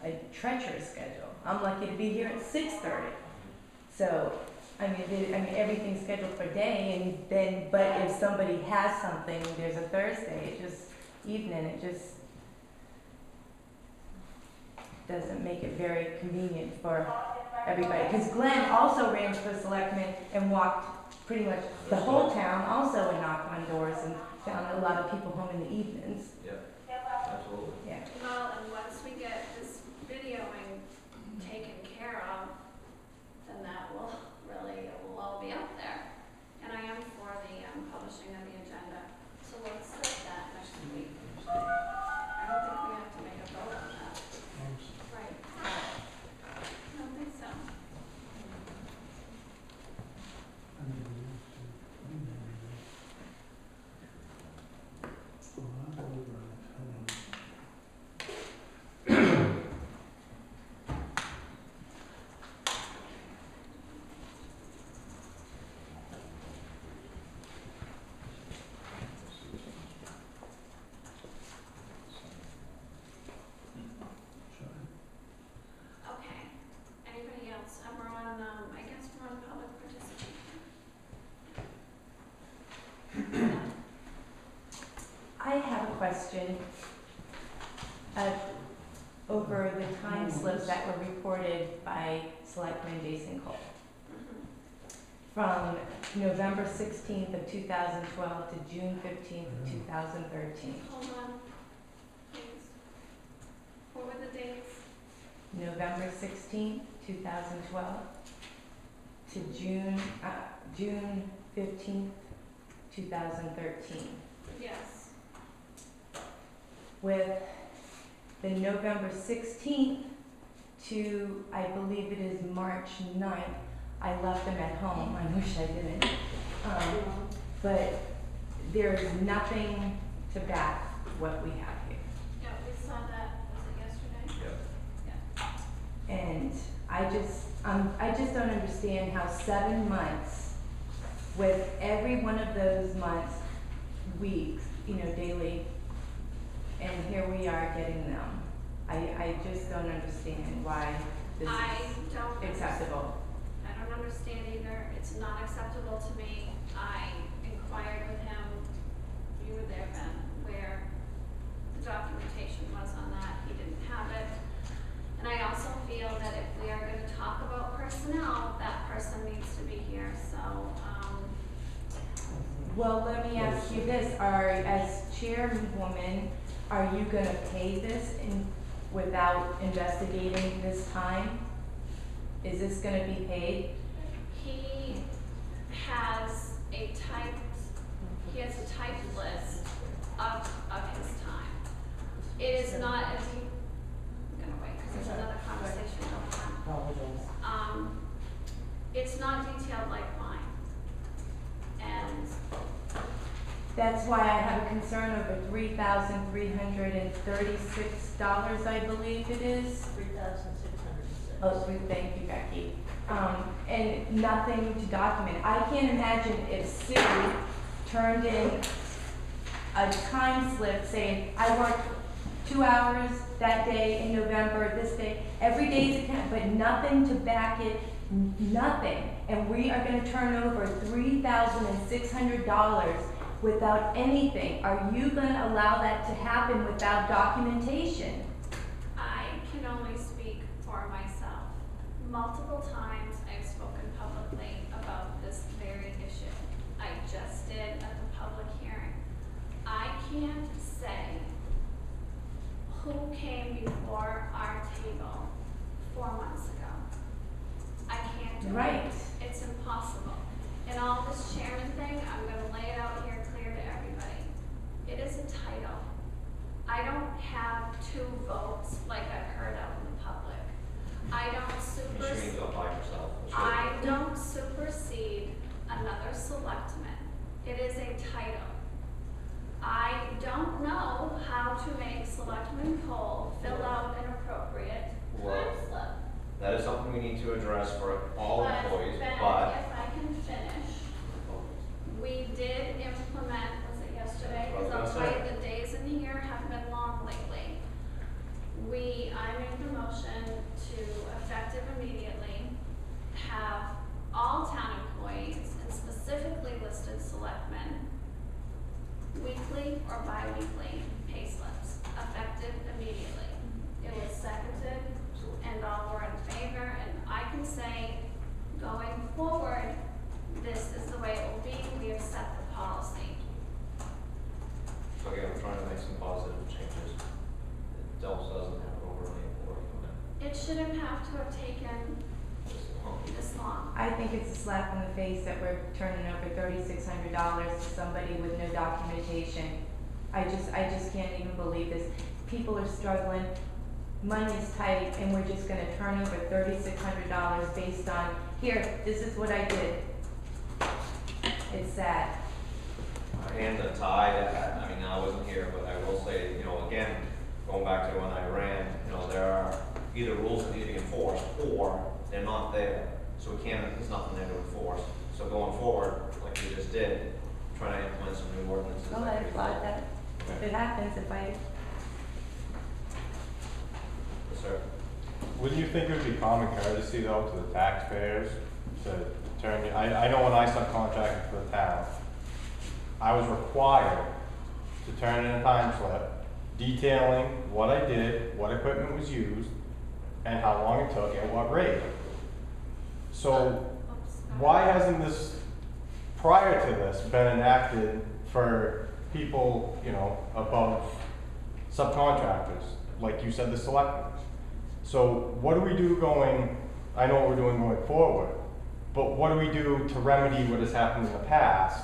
a treacherous schedule. I'm lucky to be here at 6:30. So, everything's scheduled for day, and then, but if somebody has something, there's a Thursday, it just doesn't make it very convenient for everybody. Because Glenn also ran for selectman and walked pretty much the whole town also and knocked on doors and found a lot of people home in the evenings. Yeah, absolutely. Yeah. Well, and once we get this videoing taken care of, then that will really, it will all be up there. And I am for the publishing of the agenda. So let's set that next week. I don't think we have to make a vote on that. Right. I don't think so. Okay. Anybody else? We're on, I guess we're on public participation. I have a question. Over the time slips that were reported by Selectmen Jason Cole. From November 16th of 2012 to June 15th of 2013. Hold on, please. What were the dates? November 16th, 2012 to June 15th, 2013. Yes. With the November 16th to, I believe it is March 9th, I left them at home. I wish I didn't. But there's nothing to back what we have here. Yeah, we saw that, was it yesterday? Yeah. And I just don't understand how 7 months, with every one of those months, weeks, daily, and here we are getting them. I just don't understand why this is acceptable. I don't understand either. It's not acceptable to me. I inquired with him. You were there, Well, let me ask you this, as chairwoman, are you gonna pay this without investigating this time? Is this gonna be paid? He has a typed list of his time. It is not a deep, I'm gonna wait, because there's another conversation going on. Apologize. It's not detailed like mine. And That's why I have a concern over $3,336, I believe it is. 3,606. Oh, thank you, Becky. And nothing to document. I can't imagine if Sue turned in a time slip saying, I worked 2 hours that day in November, this day, every day's account, but nothing to back it, nothing. And we are gonna turn over $3,600 without anything. Are you gonna allow that to happen without documentation? I can only speak for myself. Multiple times I've spoken publicly about this very issue. I just did at the public hearing. I can't say who came before our table 4 months ago. I can't do it. Right. It's impossible. And all this chairman thing, I'm gonna lay it out here clear to everybody. It is a title. I don't have 2 votes like I've heard out in the public. I don't You shouldn't supersede. go by yourself. I don't supersede another selectman. It is a title. I don't know how to make Selectmen Cole fill out an appropriate Well, time slip. that is something we need to address for all employees, Ben, but. if I can finish, we did implement, was it yesterday? That's what I was Because I'll gonna tell you, the days in the year have been long lately. I made the motion to, effective immediately, have all town employees, and specifically listed selectmen, weekly or bi-weekly pay slips, effective immediately. It was seconded, and all were in favor, and I can say, going forward, this is the way it will be, we have set the policy. So again, we're trying to make some positive changes. It also doesn't have overly important on It shouldn't have to have taken it. Just, this long. I think it's a slap in the face that we're turning over $3,600 to somebody with no documentation. I just can't even believe this. People are struggling, money's tight, and we're just gonna turn over $3,600 based on, here, this is what I did. It's sad. And the tide, I mean, I wasn't here, but I will say, again, going back to when I ran, there are either rules that need to be enforced, or they're not there. So there's nothing there to enforce. So going forward, like we just did, trying to implement some new ordinances. Go that ahead, we applaud follow. that. If it happens, if I, Yes, sir. Wouldn't you think it would be common courtesy though to the taxpayers to turn, I know when I subcontracted for the town, I was required to turn in a time slip detailing what I did, what equipment was used, and how long it took, at what rate. So Oops. why hasn't this, prior to this, been enacted for people, above subcontractors, like you said, the selectmen? So what do we do I know what we're doing going forward, but what do we do to remedy what has happened in the past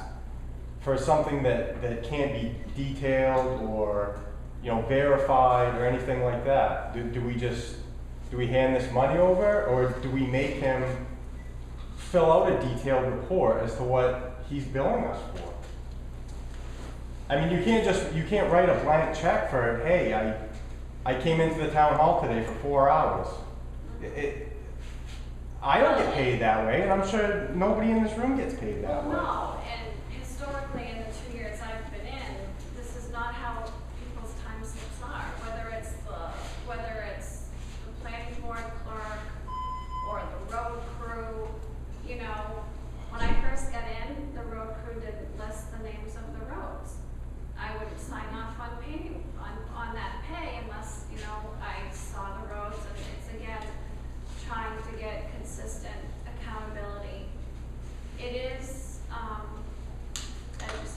for something that can't be detailed or, verified or anything like that? Do we hand this money over, or do we make him fill out a detailed report as to what he's billing us for? I mean, you can't write a blank check for, hey, I came into the town hall today for 4 hours. I don't get paid that way, and I'm sure nobody in this room gets paid that way. Well, no, and historically in the 2 years I've been in, this is not how people's time slips are, whether it's the planning board clerk or the road crew. When I first got in, the road crew didn't list the names of the roads. I wouldn't sign off on that pay unless, I saw the roads, and it's again, trying to get consistent accountability. It is, I just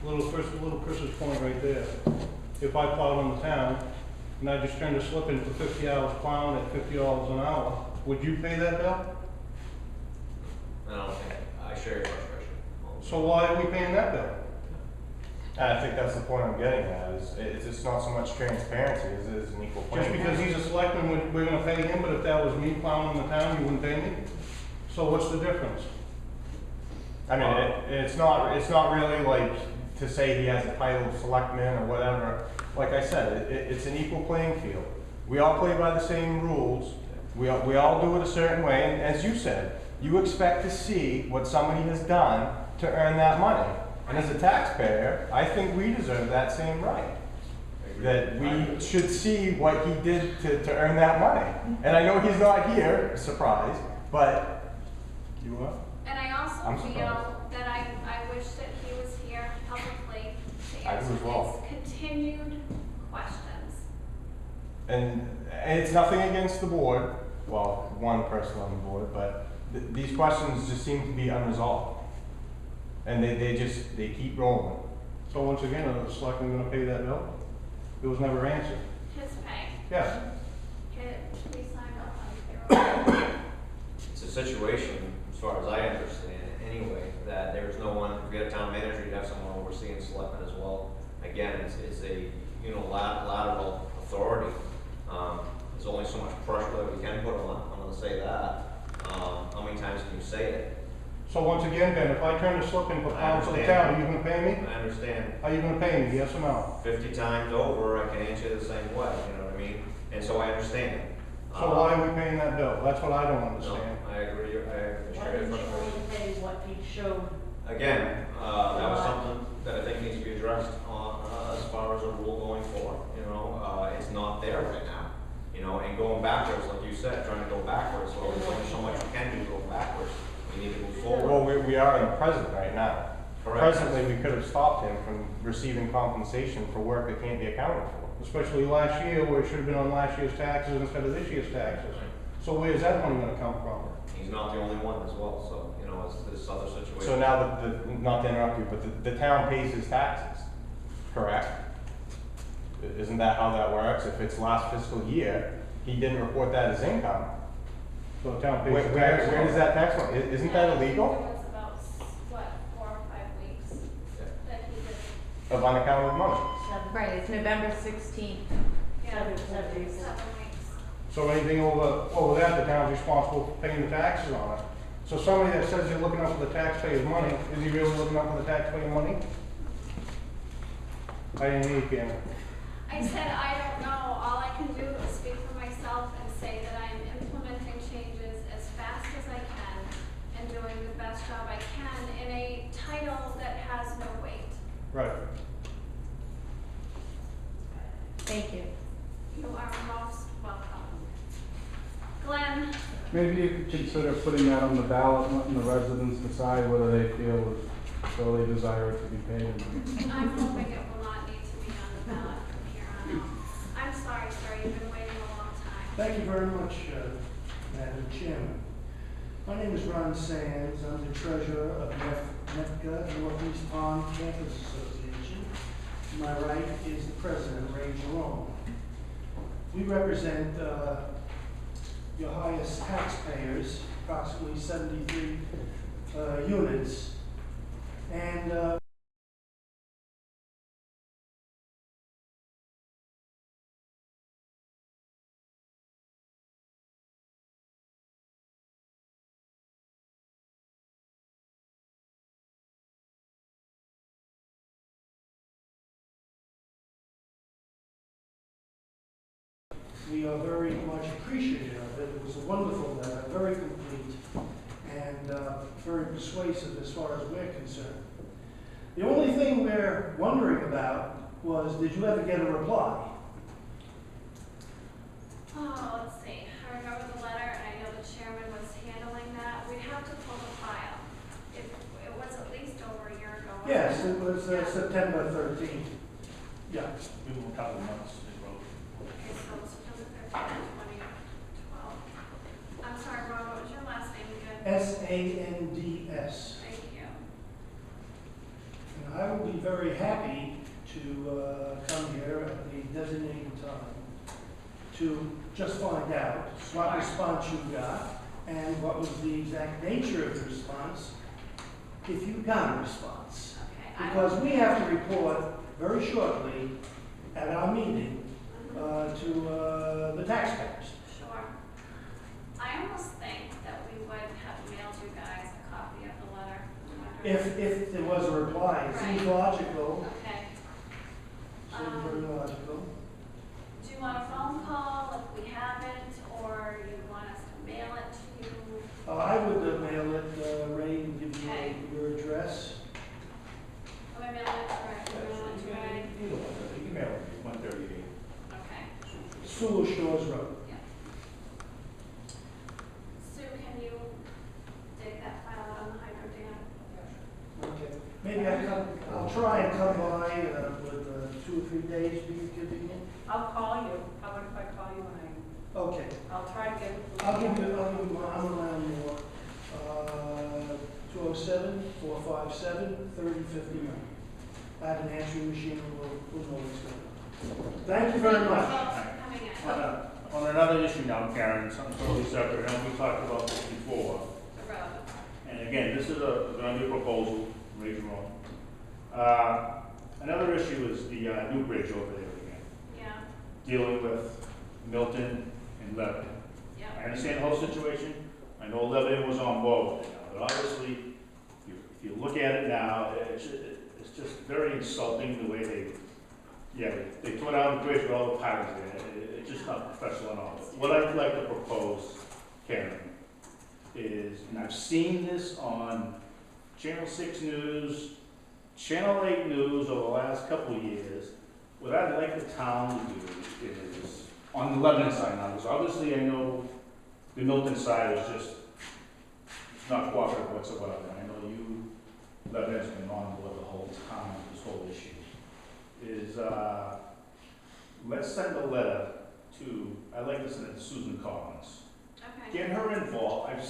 little Chris's point right there. If I plowed on the town, and I just turned a slip in for 50 hours plowing at $50 an hour, would you pay that bill? I don't think, I share your frustration. So why are we paying that bill? And I think that's the point I'm getting at, is it's not so much transparency as it is an equal Just playing. because he's a selectman, we're gonna pay him, but if that was me plowing in the town, you wouldn't pay me? So what's the difference? I mean, it's not really like to say he has a title of selectman or whatever. Like I said, it's an equal playing field. We all play by the same rules. We all do it a certain way, and as you said, you expect to see what somebody has done to earn that money. And as a taxpayer, I think we deserve that same right. That we should see what he did to earn that money. And I know he's not here, surprise, but you are? And I also I'm feel surprised. that I wish that he was here publicly to I do answer as well. these continued questions. And it's nothing against the board, well, one person on the board, but these questions just seem to be unresolved. And they keep rolling. So once again, are the selectmen gonna pay that bill? It was never answered. His pay, Yes. we signed up on payroll. It's a situation, as far as I understand it anyway, that there's no one, if you had a town manager, you'd have someone overseeing selectmen as well. Again, it's a unilateral authority. There's only so much pressure that we can put on, I'm gonna say that. How many times can you say it? So once again, Ben, if I turn a slip in for I pounds for the understand. town, are you gonna pay me? I understand. Are you gonna pay me, yes or no? 50 times over, I can answer the same way, you know what I mean? And so I understand. So why are we paying that bill? That's what I don't No, understand. I agree, I Why share didn't your you frustration. only pay what he showed? Again, that was something that I think needs to be addressed on, as far as a rule going forward, you know, it's not there right now. You know, and going backwards, like you said, trying to go backwards, well, there's only so much you can do to go backwards. We need to move forward. Well, we are in the present right now. Correct. Presently, we could have stopped him from receiving compensation for work that can't be accounted for. Especially last year, where it should have been on last year's taxes instead of this year's taxes. So where's that money gonna come from? He's not the only one as well, so, you know, it's this other situation. So now, not to interrupt you, but the town pays his taxes, correct? Isn't that how that works? If it's last fiscal year, he didn't report that as income. So the town pays Where the taxes. does that tax money, isn't that And illegal? It was about, what, 4 or 5 weeks that he did. Of unaccounted money? Right, it's November 16th. Yeah, 7 weeks. 7 weeks. So anything over that, the town's responsible for paying the taxes on it. So somebody that says they're looking out for the taxpayers' money, is he really looking out for the taxpayer money? I didn't hear you, Ken. I said, I don't know. All I can do is speak for myself and say that I'm implementing changes as fast as I can and doing the best job I can in a title that has no weight. Right. Thank you. You are most welcome. Glenn, Maybe you could consider putting that on the ballot, letting the residents decide whether they feel as though they desire it to be paid or not. I'm hoping it will not need to be on the ballot from here on out. I'm sorry, sir, you've been waiting a long time. Thank you very much, Madam Chairman. My name is Ron Sands. I'm the treasurer of NEFCA, Northeast Pond Campus Association. To my right is the president, Ray Jerome. We represent your highest taxpayers, approximately 73 units. And we are very much appreciative of it. It was a wonderful letter, very complete, and very persuasive as far as we're concerned. The only thing we're wondering about was, did you ever get a reply? Oh, let's see. I remember the letter, and I know the chairman was handling that. We'd have to pull the file. It was at least over a year ago. wasn't Yes, it? it was Yeah. September 13th. Yeah. Give him a couple months, they wrote. Okay, so September 13th, 2012. I'm sorry, Ron, what was your last name again? Sands. Thank you. And I will be very happy to come here at the designated time to just find out what response you got and what was the exact nature of the response, if you got a response. Okay, Because we have to report very shortly at our meeting to the taxpayers. Sure. I almost think that we would have mailed you guys a copy of the letter. If there was a reply, it seems logical. Okay. Seems very logical. Do you want a phone call if we haven't, or you want us to mail it to you? I would mail it, Ray, and give you Okay. your address. Am I mailing it to Ray? Mail it to Ray? Email 138. Okay. Sewell Shores Road. Sue, can you dig that file out on the hydro dam? Okay. Maybe I'll try and come by with 2 or 3 days, be convenient. I'll call you. How about if I call you when Okay. I'll try to get. I'll give you, I'm around more. 207-457-3059. I have an answering machine, we'll know what's going on. Thank you very much. Coming in. On another issue now, Karen, something totally separate, and we talked about this before. The road. And again, this is gonna be a proposal, later on. Another issue is the new bridge over there again, Yeah, dealing with Milton and Lebanon. yeah. I understand the whole situation, I know Lebanon was on board with it now, but obviously, if you look at it now, it's just very insulting the way they tore down the bridge with all the pirates there. It's just not professional at all. What I'd like to propose, Karen, is, and I've seen this on Channel 6 News, Channel 8 News over the last couple of years, what I'd like the town to do is, on the Lebanon side now, because obviously I know the Milton side is just, it's not cooperative whatsoever. I know you, Lebanon's been on board the whole time with this whole issue. Is, let's send a letter to, I'd like to send it to Susan Collins. Okay. Get her involved. I've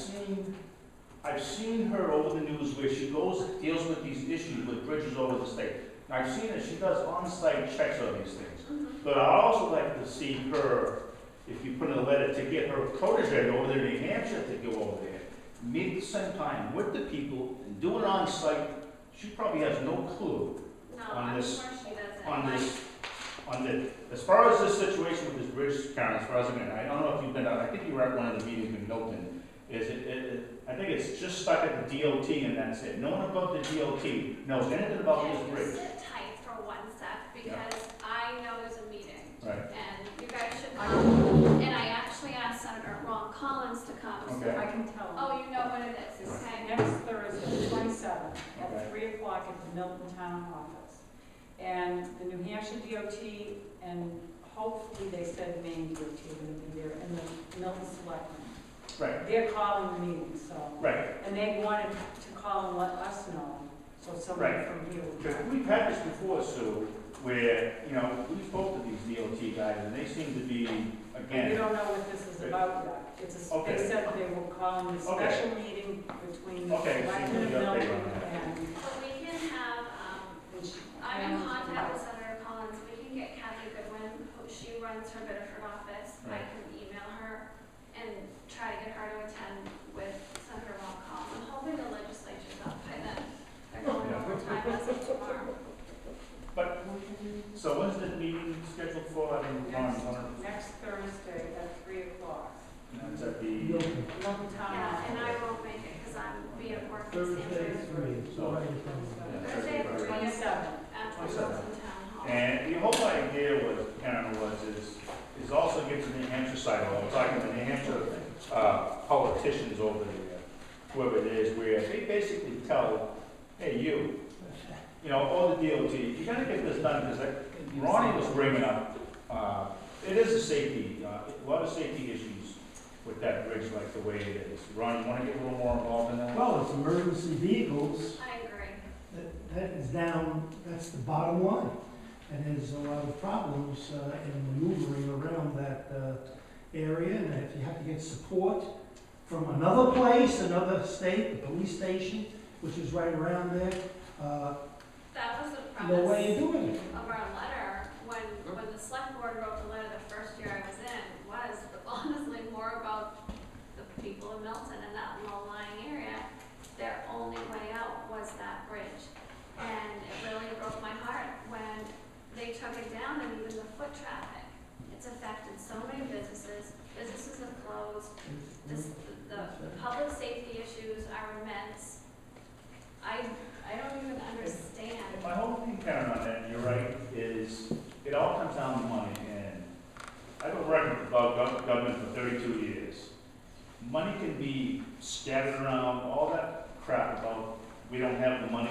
seen her over the news where she deals with these issues with bridges over the state. And I've seen that she does on-site checks on these things. But I'd also like to see her, if you put in a letter, to get her protege over there in New Hampshire to go over there, meet at the same time with the people, and do it on-site. She probably has no clue No, on I'm this, sure she doesn't. as far as this situation with this bridge, Karen, as far as I don't know if you've been out, I think you were at one of the meetings in Milton. I think it's just stuck at the DOT and that's it. No one above the DOT knows anything about this Can you bridge. sit tight for 1 sec, because I know there's a meeting. Right. And you guys should come. And I actually asked Senator Ron Collins to come. Okay. I can tell them. Oh, you know what it is, It's okay. next Thursday, 27th, Okay. at 3 o'clock at the Milton Town Office. And the New Hampshire DOT, and hopefully they said Maine DOT are going to be there, and the Milton Selectmen. Right. They're calling the meeting, so. Right. And they wanted to call and let us know, so somebody Right. from here would. Because we've had this before, Sue, where, we spoke to these DOT guys and they seem to be, We again, don't know what this is about yet. Okay. They said they were calling a Okay. special meeting between the Okay, so Selectmen you of got Milton that on that. and. But we can have, I'm in contact with Senator Collins, we can get Kathy Goodwin, she runs her Biddeford office. I Right. can email her and try to get her to attend with Senator Ron Collins. I'm hoping the legislature's up by then. They're going overtime as of tomorrow. but, so when's the meeting scheduled for? I mean, Next Thursday at 3 o'clock. Is that the, Milton Town Yeah, and I Office. won't make it because I'm being at work in Thursday, Stamford. 3. So- Thursday at 3 27th. at the Milton Town Hall. and the whole idea was, Karen, is also get to the New Hampshire side, we're talking to the New Hampshire politicians over there, whoever it is, where they basically tell, hey, or the DOT, you gotta get this done, because Ronnie was bringing up, it is a safety, a lot of safety issues with that bridge, like the way it is. Ronnie, you wanna get a little more involved in that? Well, it's emergency vehicles, I agree. that is down, that's the bottom line. And there's a lot of problems in maneuvering around that area, and if you have to get support from another place, another state, the police station, which is right around there, That was the No way premise of doing it. of our letter, when the select board wrote the letter the first year I was in, was honestly more about the people of Milton and that low-lying area. Their only way out was that bridge. And it really broke my heart when they took it down, and even the foot traffic. It's affected so many businesses. Businesses have closed. The public safety issues are immense. I don't even understand. And my whole thing, Karen, on that, and you're right, is it all comes down to money. And I've been working about government for 32 years. Money can be scattered around, all that crap about we don't have the money.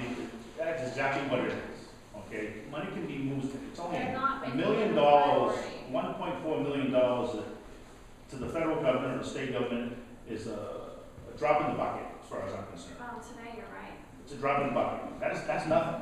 That's exactly what it is, okay? Money can be moved, it's only They're not $1 making million, it a priority. $1.4 million to the federal government or the state government is a drop in the bucket, as far as I'm concerned. Well, today you're right. It's a drop in the bucket. That's nothing.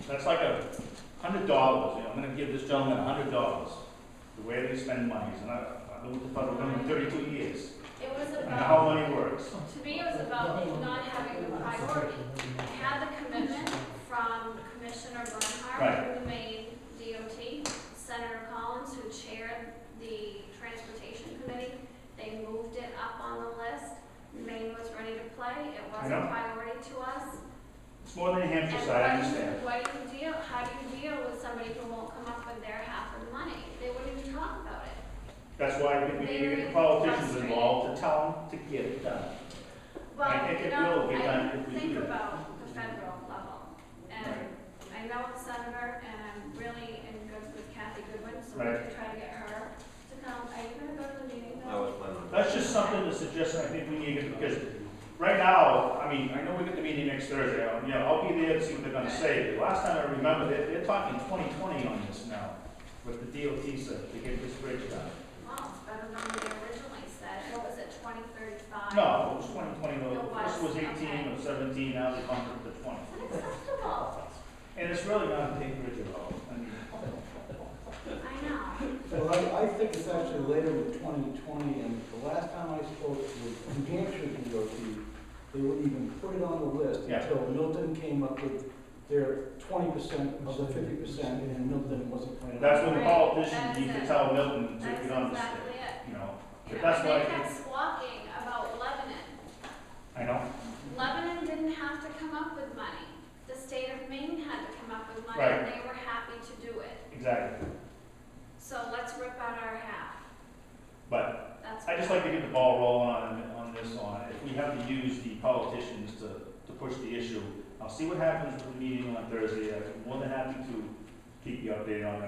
That's like $100, you know, I'm gonna give this gentleman $100, the way they spend money. And I've been with the federal government 32 years. It was I know how about, money works. to me, it was about not having a priority. I had the commitment from Commissioner Bernhardt, Right. who made DOT, Senator Collins, who chaired the Transportation Committee. They moved it up on the list. Maine was ready to play. It was I a know. priority to us. It's more than a Hampshire side, I understand. How do you deal with somebody who won't come up with their half of the money? They wouldn't even talk about it. That's why we need to get the politicians involved to tell them to get it done. Well, I think you it know, will get done I if we think do that. about the federal level. And I know the senator, and I'm really in good with Kathy Goodwin, so we Right. could try to get her to come. Are you gonna go to the meeting I though? was planning on. That's just something to suggest, I think we need to get, because right now, I mean, I know we get the meeting next Thursday, I'll be there to see what they're gonna say. The last time I remember, they're talking 2020 on this now, with the DOT said, to get this bridge done. Well, it's better than they originally said. What was it, 2035? No, it was 2020, It no, was, first was 18 okay. or 17, now they bumped it to 20. It's unacceptable. And it's really not a big bridge at all. I mean, I know. Well, I think it's actually later with 2020, and the last time I spoke with New Hampshire DOT, they wouldn't even put it on the list Yeah. until Milton came up with their 20% of the 50%, and Milton wasn't planning. That's when the Right, politicians that's need to it. tell Milton to That's get on the stick, exactly it. you know? You know, That's and why, they kept squawking about Lebanon. I know, Lebanon didn't have to come up with money. The state of Maine had to come up with money, Right. and they were happy to do it. exactly. So let's rip out our half. But That's. I just like to get the ball rolling on this one. If we have to use the politicians to push the issue, I'll see what happens with the meeting on Thursday. I'm more than happy to keep you updated on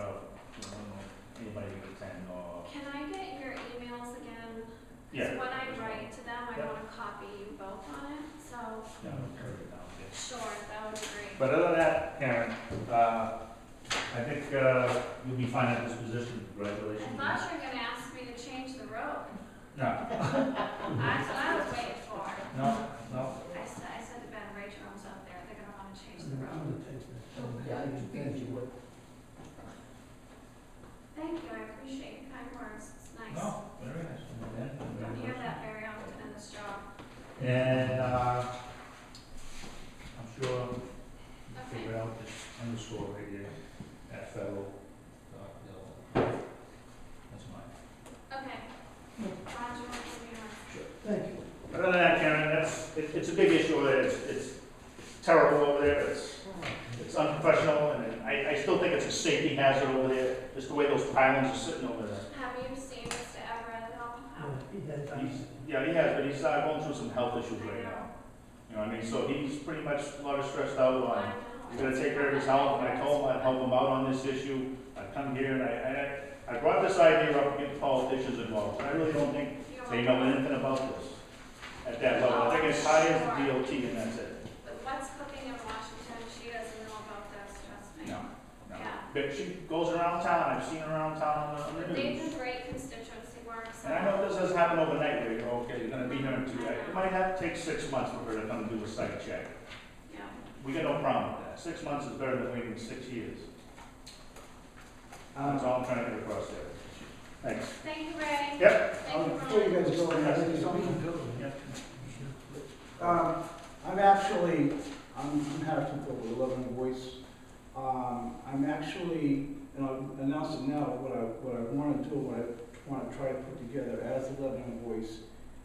anybody can attend or, Can I get your emails again? 'Cause yeah. when I write to them, I Yeah. want to copy you both on it, so, Yeah, I'll carry it down, yeah. sure, that would be great. But other than that, Karen, I think you'll be fine at this position. I Congratulations. thought you were gonna ask me to change the road. No, That's what I was waiting for. no. I said to Ben, Rachel was out there, they're gonna wanna change the road. Yeah, I figured you would. Thank you, I appreciate your kind words, it's nice. No, very nice. Don't hear that very often in this job. And, I'm sure we'll Okay, figure out this underscore right here at federal. That's mine. okay. Roger, what do you want? Thank you. Other than that, Karen, it's a big issue over there. It's terrible over there. It's unprofessional, and I still think it's a safety hazard over there, just the way those pilings are sitting over there. Have you seen Mr. Everett at all? Yeah, he has, but he's going through some health issues right now. You know what I mean? So he's pretty much a lot of stressed out on, he's gonna take care of his health, and I told him I'd help him out on this issue. I'd come here and I brought this idea up to get the politicians involved, but I really don't think they know anything about this at that level. I think it's high as the DOT and that's it. But what's cooking in Washington, she doesn't know about this, trust me. No. Yeah. But she goes around town, I've seen her around town on the They news. do great constituency work, so. And I know this doesn't happen overnight where you go, okay, you're gonna be here in 2 days. It might have to take 6 months for her to come do a site check. Yeah. We got no problem with that. 6 months is better than waiting 6 years. That's all I'm trying to get across there. Thanks. Thank you, Ray. Yep. Thank you, Before you Ron. guys go, can I say something? Yep. I'm actually, I'm Harrison Cole, 11 Voice. I'm actually, and I'll announce it now, what I want to do, what I want to try to put together as the Lebanon Voice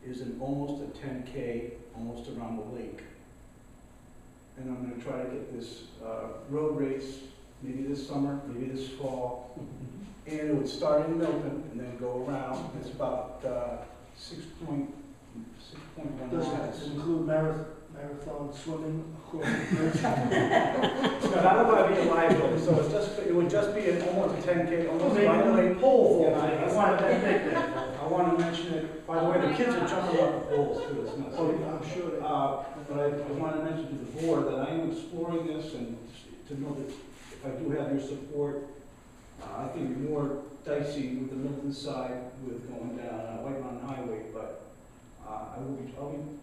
is almost a 10K, almost around the lake. And I'm going to try to get this road race, maybe this summer, maybe this fall. And it would start in Milton and then go around. It's about 6.1 Does miles. it include marathon swimming across the bridge? No, not about being live though, so it's just, it would just be almost a 10K, almost Maybe by the a way. pole Yeah, vault. I wanted that, I want to mention it, by the way, the kids are jumping off the poles too, it's nuts. Oh, yeah, I'm sure they. But I want to mention to the board that I am exploring this and to know that if I do have your support, I think you're more dicey with the Milton side with going down White Mountain Highway, but I'll be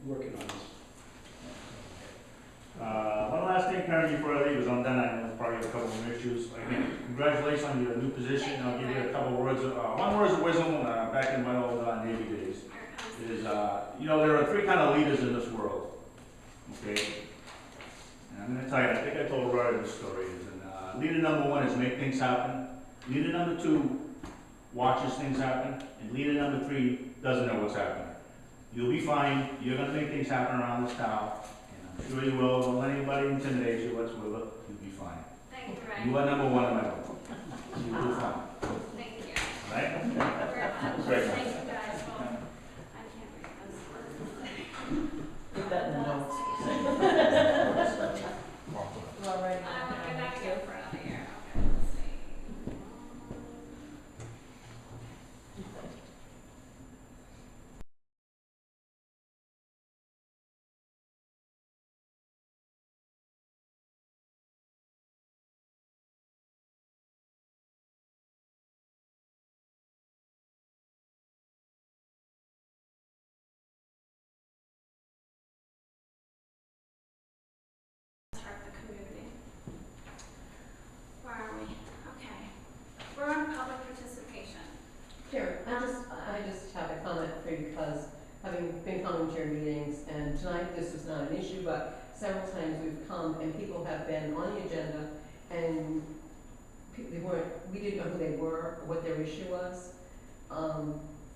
working on this. One last thing, Karen, before I leave, is I'm done, I know probably have a couple more issues. Again, congratulations on your new position, I'll give you a couple words, one word of wisdom, back in my old Navy days, is, you know, there are three kind of leaders in this world, okay? And I'm gonna tell you, I think I told Rory this story, and leader number one is make things happen, leader number two watches things happen, and leader number three doesn't know what's happening. You'll be fine, you're gonna make things happen around this town, and I'm sure you will, don't let anybody intimidate you whatsoever, you'll be fine. Thank you, Ray. You are number one in my book. You'll be fine, Thank you. all right? Thank you very much. Great. Thank you guys. Well, I can't read this. Put that in the notes. All right. I gotta get for another year. Okay, let's see. Hurt the community. Where are we? Okay. We're on public participation. Karen, I just have a comment for you because having been coming to your meetings, and tonight this was not an issue, but several times we've come and people have been on the agenda and we didn't know who they were, or what their issue was.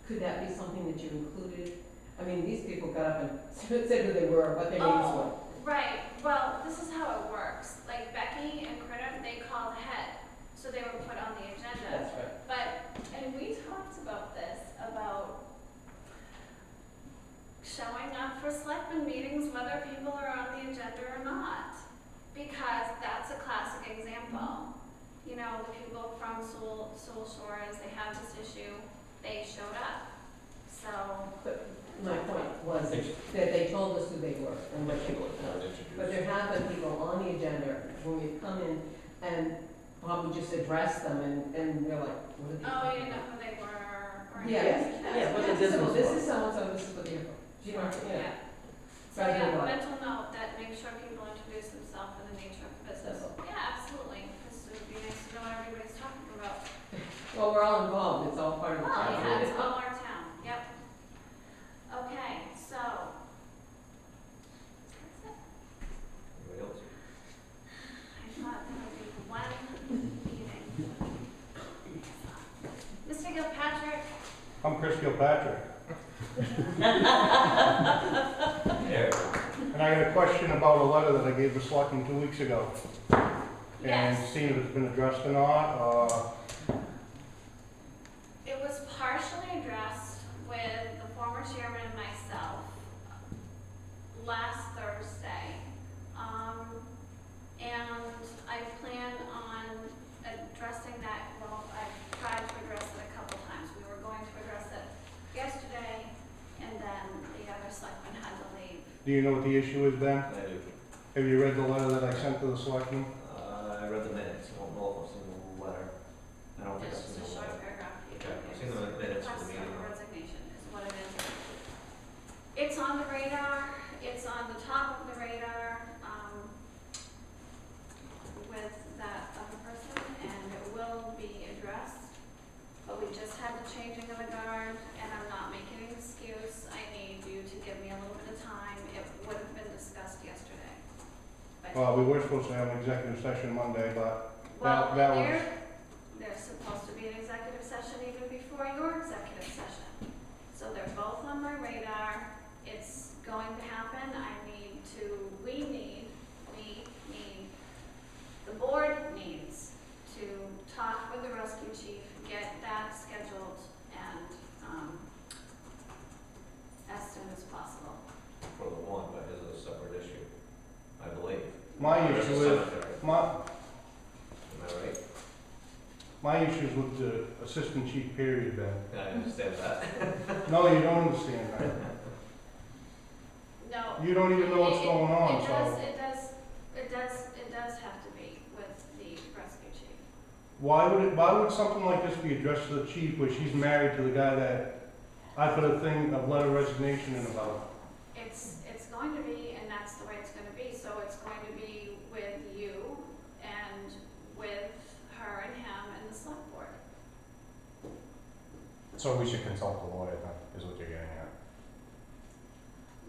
Could that be something that you included? I mean, these people got up and said who they were, what their names were. Right. Well, this is how it works. Like Becky and Critter, they called ahead, so they were put on the agenda. That's right. And we talked about this, about showing up for selectmen meetings, whether people are on the agenda or not. Because that's a classic example. You know, the people from Soul Shores, they have this issue, they showed up. So, But my point was that they told us who they were and what they were. But there have been people on the agenda when we've come in and probably just addressed them and we're like, what are they? oh, you didn't know who they were, or Yes. Yeah, what the So business this was. is so-and-so, this is what they're for. Do you know, Yeah. So Rather than yeah, what? mental note that make sure people introduce themselves and the nature of the business. That's all. Yeah, absolutely, because it would be nice to know what everybody's talking about. Well, we're all involved, it's all part of the Well, process. yeah, it's all our town, yep. Okay, so. That's it. Anybody else? I thought that would be one meeting. Mr. Gilpatrick, I'm Chris Gilpatrick, There. and I got a question about a letter that I gave the selectmen 2 weeks ago. And Yes. seeing if it's been addressed or not, it was partially addressed with the former chairman and myself last Thursday. And I plan on addressing that, well, I've tried to address it a couple times. We were going to address it yesterday, and then the other selectman had to leave. do you know what the issue is, Ben? I do. Have you read the letter that I sent to the selectmen? I read the minutes, I don't know if I've seen the letter. I don't think I've It's seen just a the short letter. paragraph. Okay, I've seen the minutes for the Request meeting. of resignation is what it is. It's on the radar, it's on the top of the radar, with that other person, and it will be addressed. But we just had the changing of the guard, and I'm not making an excuse. I need you to give me a little bit of time. It would have been discussed yesterday. Well, we were supposed to have an executive session Monday, but Well, that was, there's supposed to be an executive session even before your executive session. So they're both on my radar. It's going to happen. The board needs to talk with the rescue chief, get that scheduled, and, as soon as possible. For the one, but is a separate issue, I believe. my There's a issue is, cemetery. my, Am I right? my issue is with the assistant chief period, Ben. Yeah, I understand that. No, you don't understand that. No. You don't even know what's going on, so. It does have to be with the rescue chief. Why would something like this be addressed to the chief where she's married to the guy that I put a letter of resignation in about? It's going to be, and that's the way it's gonna be, so it's going to be with you and with her and him and the select board. So we should consult the lawyer then, is what you're getting at.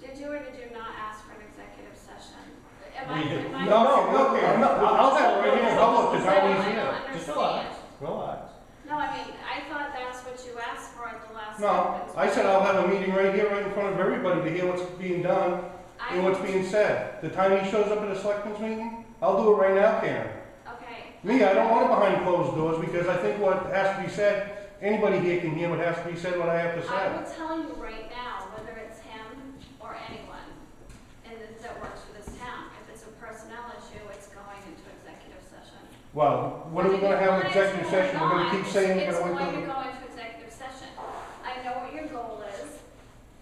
Did you or did you not ask for an executive session? We did. Am I? No, I'll have it right here in public, because I how easy don't it is. Just understand. Relax. No, I mean, I thought that's what you asked for at the last. No, I said I'll have a meeting right here, right in front of everybody to hear what's being done and what's being said. The time he shows up at a selectmen's meeting, I'll do it right now, Karen. Okay. Me, I don't want it behind closed doors, because I think what has to be said, anybody here can hear what has to be said, what I have to I say. will tell you right now, whether it's him or anyone that works for this town, if it's a personnel issue, it's going into executive session. Well, what are we gonna have an executive session? We're gonna keep saying we're It's gonna going wait to till. go into executive session. I know what your goal is,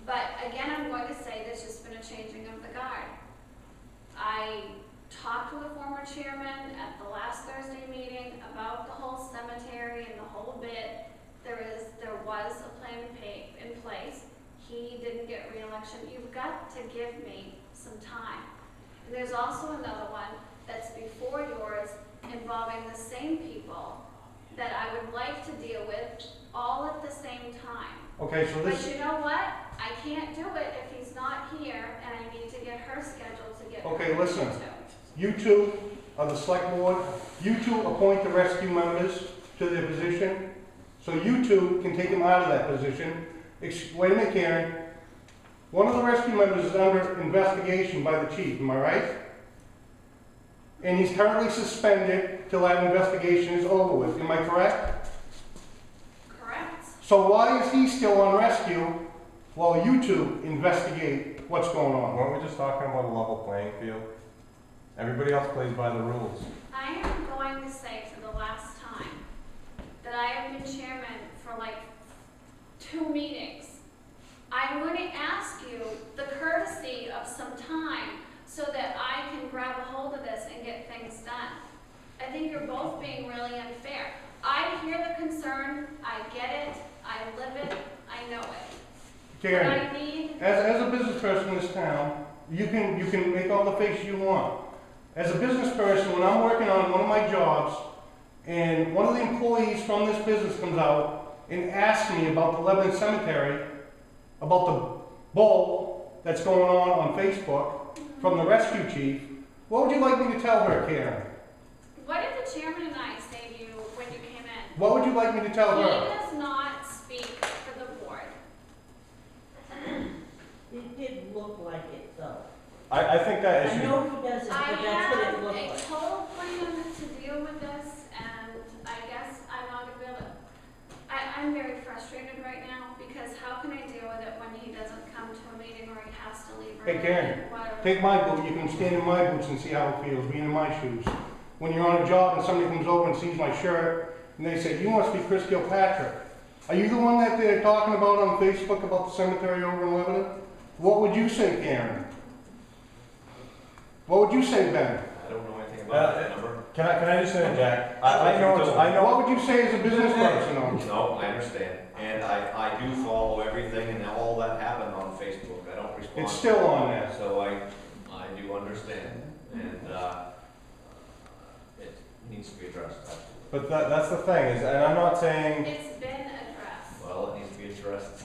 but again, I'm going to say there's just been a changing of the guard. I talked with the former chairman at the last Thursday meeting about the whole cemetery and the whole bit. There was a plan in place. He didn't get re-election. You've got to give me some time. And there's also another one that's before yours involving the same people that I would like to deal with all at the same time. Okay, so But this, you know what? I can't do it if he's not here, and I need to get her scheduled to get her. Okay, listen. to. you two are the select board, you two appoint the rescue members to their position, so you two can take them out of that position. Wait a minute, Karen. One of the rescue members is under investigation by the chief, am I right? And he's currently suspended till that investigation is over with, am I correct? Correct? So why is he still on rescue while you two investigate what's going on? Weren't we just talking about a level playing field? Everybody else plays by the rules. I am going to say for the last time that I have been chairman for like 2 meetings. I'm going to ask you the courtesy of some time so that I can grab a hold of this and get things done. I think you're both being really unfair. I hear the concern, I get it, I live it, I know it. Karen, But I need, as a business person in this town, you can make all the faces you want. As a business person, when I'm working on one of my jobs, and one of the employees from this business comes out and asks me about the Lebanon Cemetery, about the bull that's going on Facebook from the rescue chief, what would you like me to tell her, Karen? what did the chairman and I say to you when you came in? What would you like me to tell He her? does not speak for the board. It did look like it, though. I think that I issue, know he doesn't, I but that's what it have looked a like. total plan to deal with this, and I guess I'm not gonna be able to. I'm very frustrated right now, because how can I deal with it when he doesn't come to a meeting or he has to leave early? Hey, Karen, whatever. take my boot, you can stand in my boots and see how it feels, being in my shoes. When you're on a job and somebody comes over and sees my shirt, and they say, you must be Chris Gilpatrick. Are you the one that they're talking about on Facebook about the cemetery over in Lebanon? What would you say, Karen? What would you say, Ben? I don't know anything about that number. can I just interject? I know, What would you say as a business person on? No, I understand, and I do follow everything, and all that happened on Facebook, I don't respond. It's still on there. So I do understand, and, it needs to be addressed, absolutely. but that's the thing, is, and I'm not saying, It's been addressed. Well, it needs to be addressed.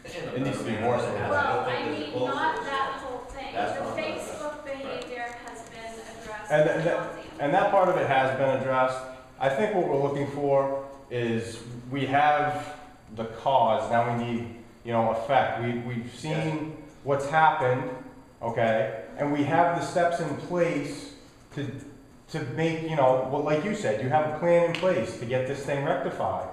It needs to be more so. Well, I mean, not that whole thing. That's The not Facebook addressed. behavior has been addressed. just And, the and, that, nauseam. and that part of it has been addressed. I think what we're looking for is we have the cause, now we need, you know, effect. We've seen what's happened, okay? And we have the steps in place to make, you know, well, like you said, you have a plan in place to get this thing rectified.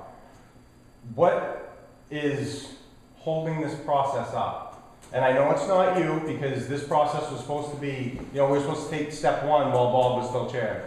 What is holding this process up? And I know it's not you, because this process was supposed to be, you know, we were supposed to take step one while Bob was still chairman.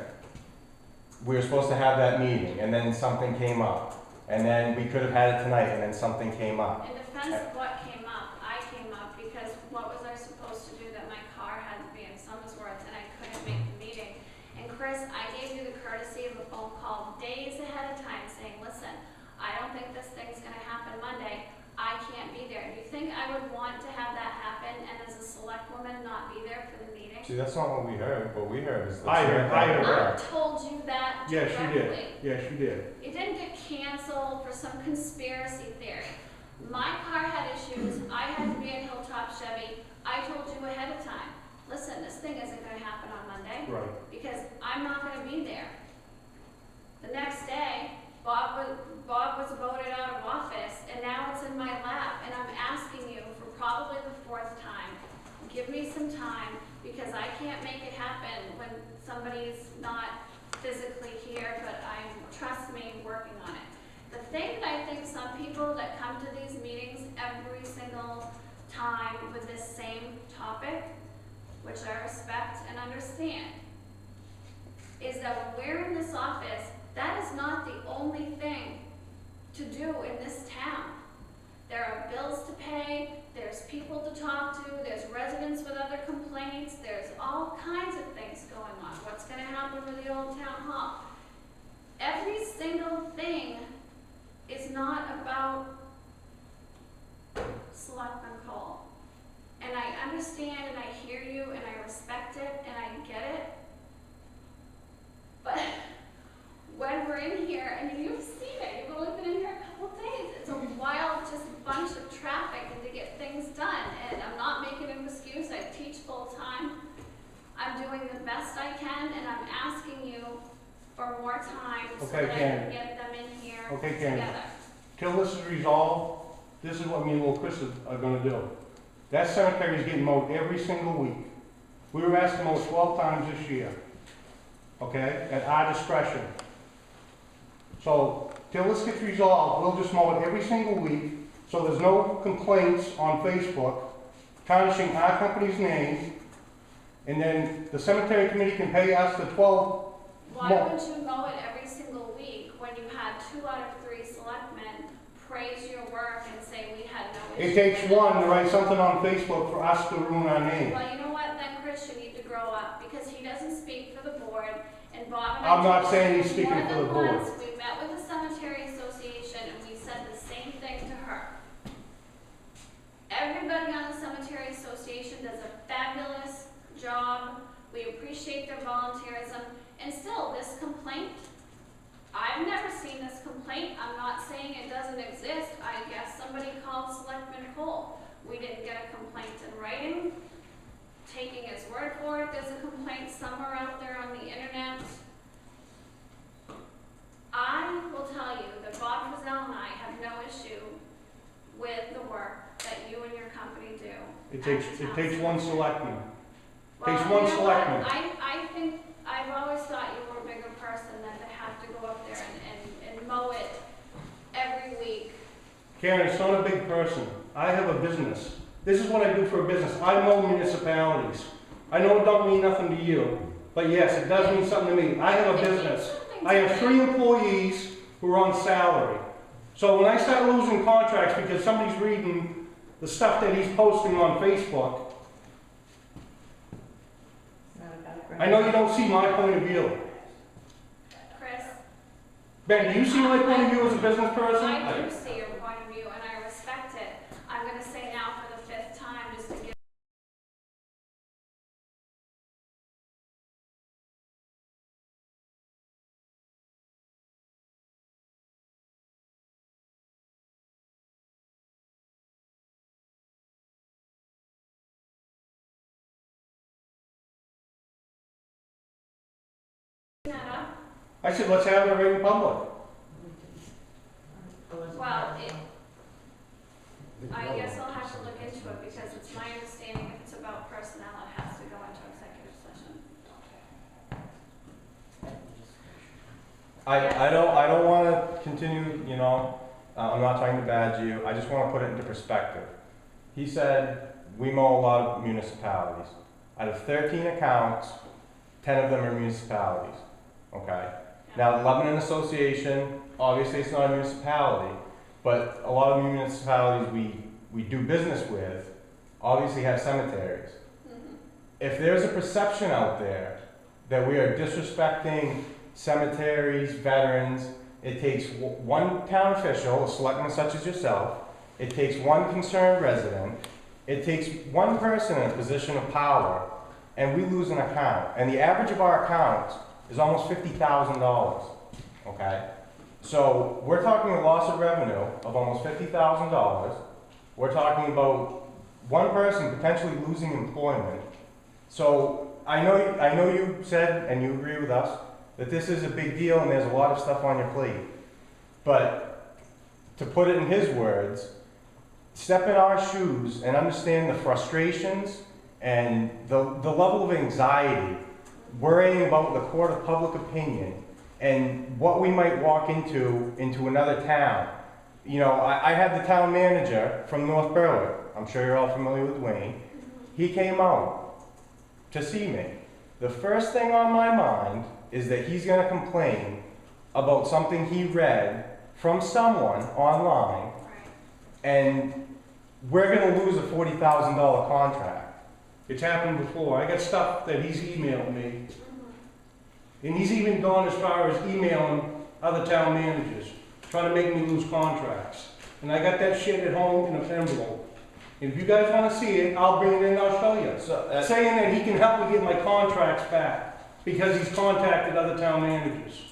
We were supposed to have that meeting, and then something came up. And then we could have had it tonight, and then something came up. In defense of what came up, I came up because what was I supposed to do that my car had to be in Somersworth and I couldn't make the meeting? And Chris, I gave you the courtesy of a phone call days ahead of time saying, listen, I don't think this thing's gonna happen Monday. I can't be there. Do you think I would want to have that happen and as a select woman not be there for the meeting? See, that's not what we heard. What we heard is the I heard I that. told you that Yes, you did. directly. Yes, you did. It didn't get canceled for some conspiracy theory. My car had issues. I had to be at Hilltop Chevy. I told you ahead of time, listen, this thing isn't gonna happen on Monday Right. because I'm not gonna be there. The next day, Bob was voted out of office and now it's in my lap and I'm asking you for probably the fourth time, give me some time because I can't make it happen when somebody's not physically here, but I'm, trust me, working on it. The thing that I think some people that come to these meetings every single time with this same topic, which I respect and understand, is that when we're in this office, that is not the only thing to do in this town. There are bills to pay, there's people to talk to, there's residents with other complaints, there's all kinds of things going on. What's gonna happen with the old town hall? Every single thing is not about Selectmen Cole. And I understand and I hear you and I respect it and I get it. But when we're in here, and you've seen it, you've only been in here a couple days, it's a wild just bunch of traffic and to get things done. And I'm not making an excuse, I teach full time. I'm doing the best I can and I'm asking you for more time so Okay, that I Karen. can get them in here Okay, Karen. together. Till this is resolved, this is what me and little Chris are gonna do. That cemetery is getting mowed every single week. We were asked to mow 12 times this year, okay, at our discretion. So, till this gets resolved, we'll just mow it every single week, so there's no complaints on Facebook tarnishing our company's name, and then the cemetery committee can pay us the 12. Why would you mow it every single week when you had 2 out of 3 selectmen praise your work and say we had no issue? It takes one to write something on Facebook for us to ruin our name. Well, you know what, then Chris, you need to grow up, because he doesn't speak for the board, and Bob and I. I'm not told saying you he's speaking more for than the board. once, we met with the cemetery association and we said the same thing to her. Everybody on the cemetery association does a fabulous job, we appreciate their volunteerism, and still, this complaint, I've never seen this complaint. I'm not saying it doesn't exist. I guess somebody called Selectmen Cole. We didn't get a complaint in writing. Taking his word for it, there's a complaint somewhere out there on the internet. I will tell you that Bob Frisell and I have no issue with the work that you and your company do. It takes one selectman. Well, Takes one you know selectman. what? I think, I've always thought you were a bigger person than to have to go up there and mow it every week. Karen, it's not a big person. I have a business. This is what I do for a business. I mow municipalities. I know it don't mean nothing to you, but yes, it does mean something to me. I have a It means business. something I to have me. 3 employees who are on salary. So when I start losing contracts because somebody's reading the stuff that he's posting on Facebook, I know you don't see my point of view. Chris, Ben, do you see my point of view as a business person? I do see your point of view and I respect it. I'm gonna say now for the 5th time, just to give I said, let's have it right in public. Well, I guess I'll have to look into it because it's my understanding if it's about personnel, it has to go into executive session. I don't wanna continue, you know, I'm not trying to badge you, I just wanna put it into perspective. He said, we mow a lot of municipalities. Out of 13 accounts, 10 of them are municipalities, okay? Now, the Lebanon Association, obviously it's not a municipality, but a lot of municipalities we do business with, obviously have cemeteries. If there's a perception out there that we are disrespecting cemeteries, veterans, it takes one town official, a selectman such as yourself, it takes one concerned resident, it takes one person in a position of power, and we lose an account. And the average of our accounts is almost $50,000, okay? So we're talking a loss of revenue of almost $50,000. We're talking about one person potentially losing employment. So I know you said, and you agree with us, that this is a big deal and there's a lot of stuff on your plate. But to put it in his words, step in our shoes and understand the frustrations and the level of anxiety, worrying about the court of public opinion and what we might walk into another town. You know, I had the town manager from North Berwick. I'm sure you're all familiar with Wayne. He came out to see me. The first thing on my mind is that he's going to complain about something he read from someone online, and we're going to lose a $40,000 contract. It's happened before. I got stuff that he's emailed me. And he's even gone as far as emailing other town managers, trying to make me lose contracts. And I got that shit at home in an envelope. And if you guys want to see it, I'll bring it in and I'll show you. So, saying that he can help me get my contracts back because he's contacted other town managers.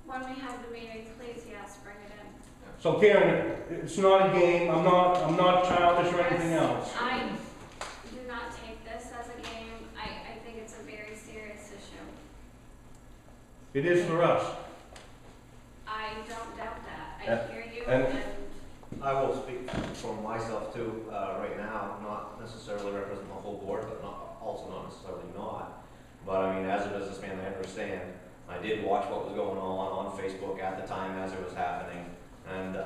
When we have the meeting, please, yes, bring it in. So Karen, it's not a game. I'm not childish or anything else. I do not take this as a game. I think it's a very serious issue. It is for us. I don't doubt that. I hear you and- and I will speak for myself too, right now, not necessarily represent the whole board, but also not necessarily not. But I mean, as a businessman, I understand. I did watch what was going on Facebook at the time as it was happening. And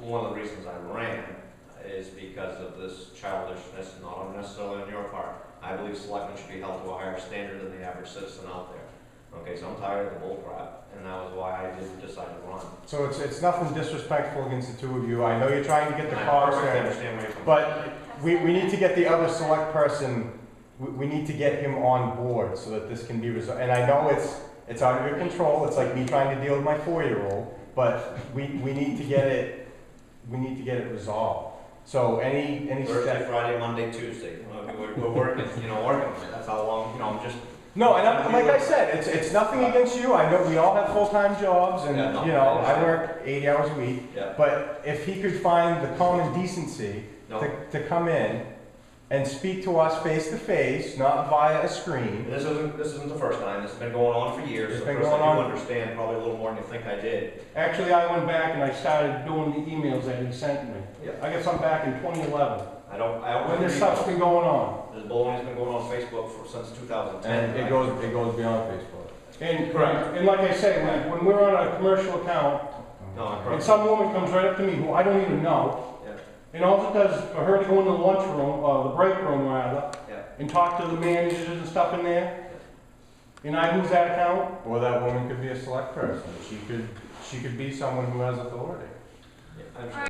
one of the reasons I ran is because of this childishness, not necessarily on your part. I believe selectmen should be held to a higher standard than the average citizen out there. Okay, so I'm tired of the bull crap, and that was why I did decide to run. So it's nothing disrespectful against the two of you. I know you're trying to get the I cogs perfectly in, understand where you're coming but we need to get the other select person, we need to get him on board so that this can be resolved. And I know it's out of your control. It's like me trying to deal with my 4-year-old, but we need to get it resolved. So any Thursday, Friday, Monday, Tuesday. We're working, working. That's how long, I'm just. No, and like I said, it's nothing against you. I know we all have full-time jobs, and Yeah, no, I work 80 hours a week. Yeah. But if he could find the common decency No. to come in and speak to us face to face, not via a screen. This isn't the first time. This has been going on for years. It's So been first going I do on. understand probably a little more than you think I did. Actually, I went back and I started doing the emails that he sent me. Yeah. I got some back in 2011. I don't When this stuff's been going on. This baloney's been going on Facebook since 2010. And it goes beyond Facebook. And, Correct. and like I say, when we're on a commercial account, No, I'm and correct. some woman comes right up to me who I don't even know, Yeah, and all it does for her to go in the lunchroom, or the break room rather, yeah. and talk to the managers and stuff in there, and I lose that account. Or that woman could be a select person. She could be someone who has authority. Yeah, I'm sure.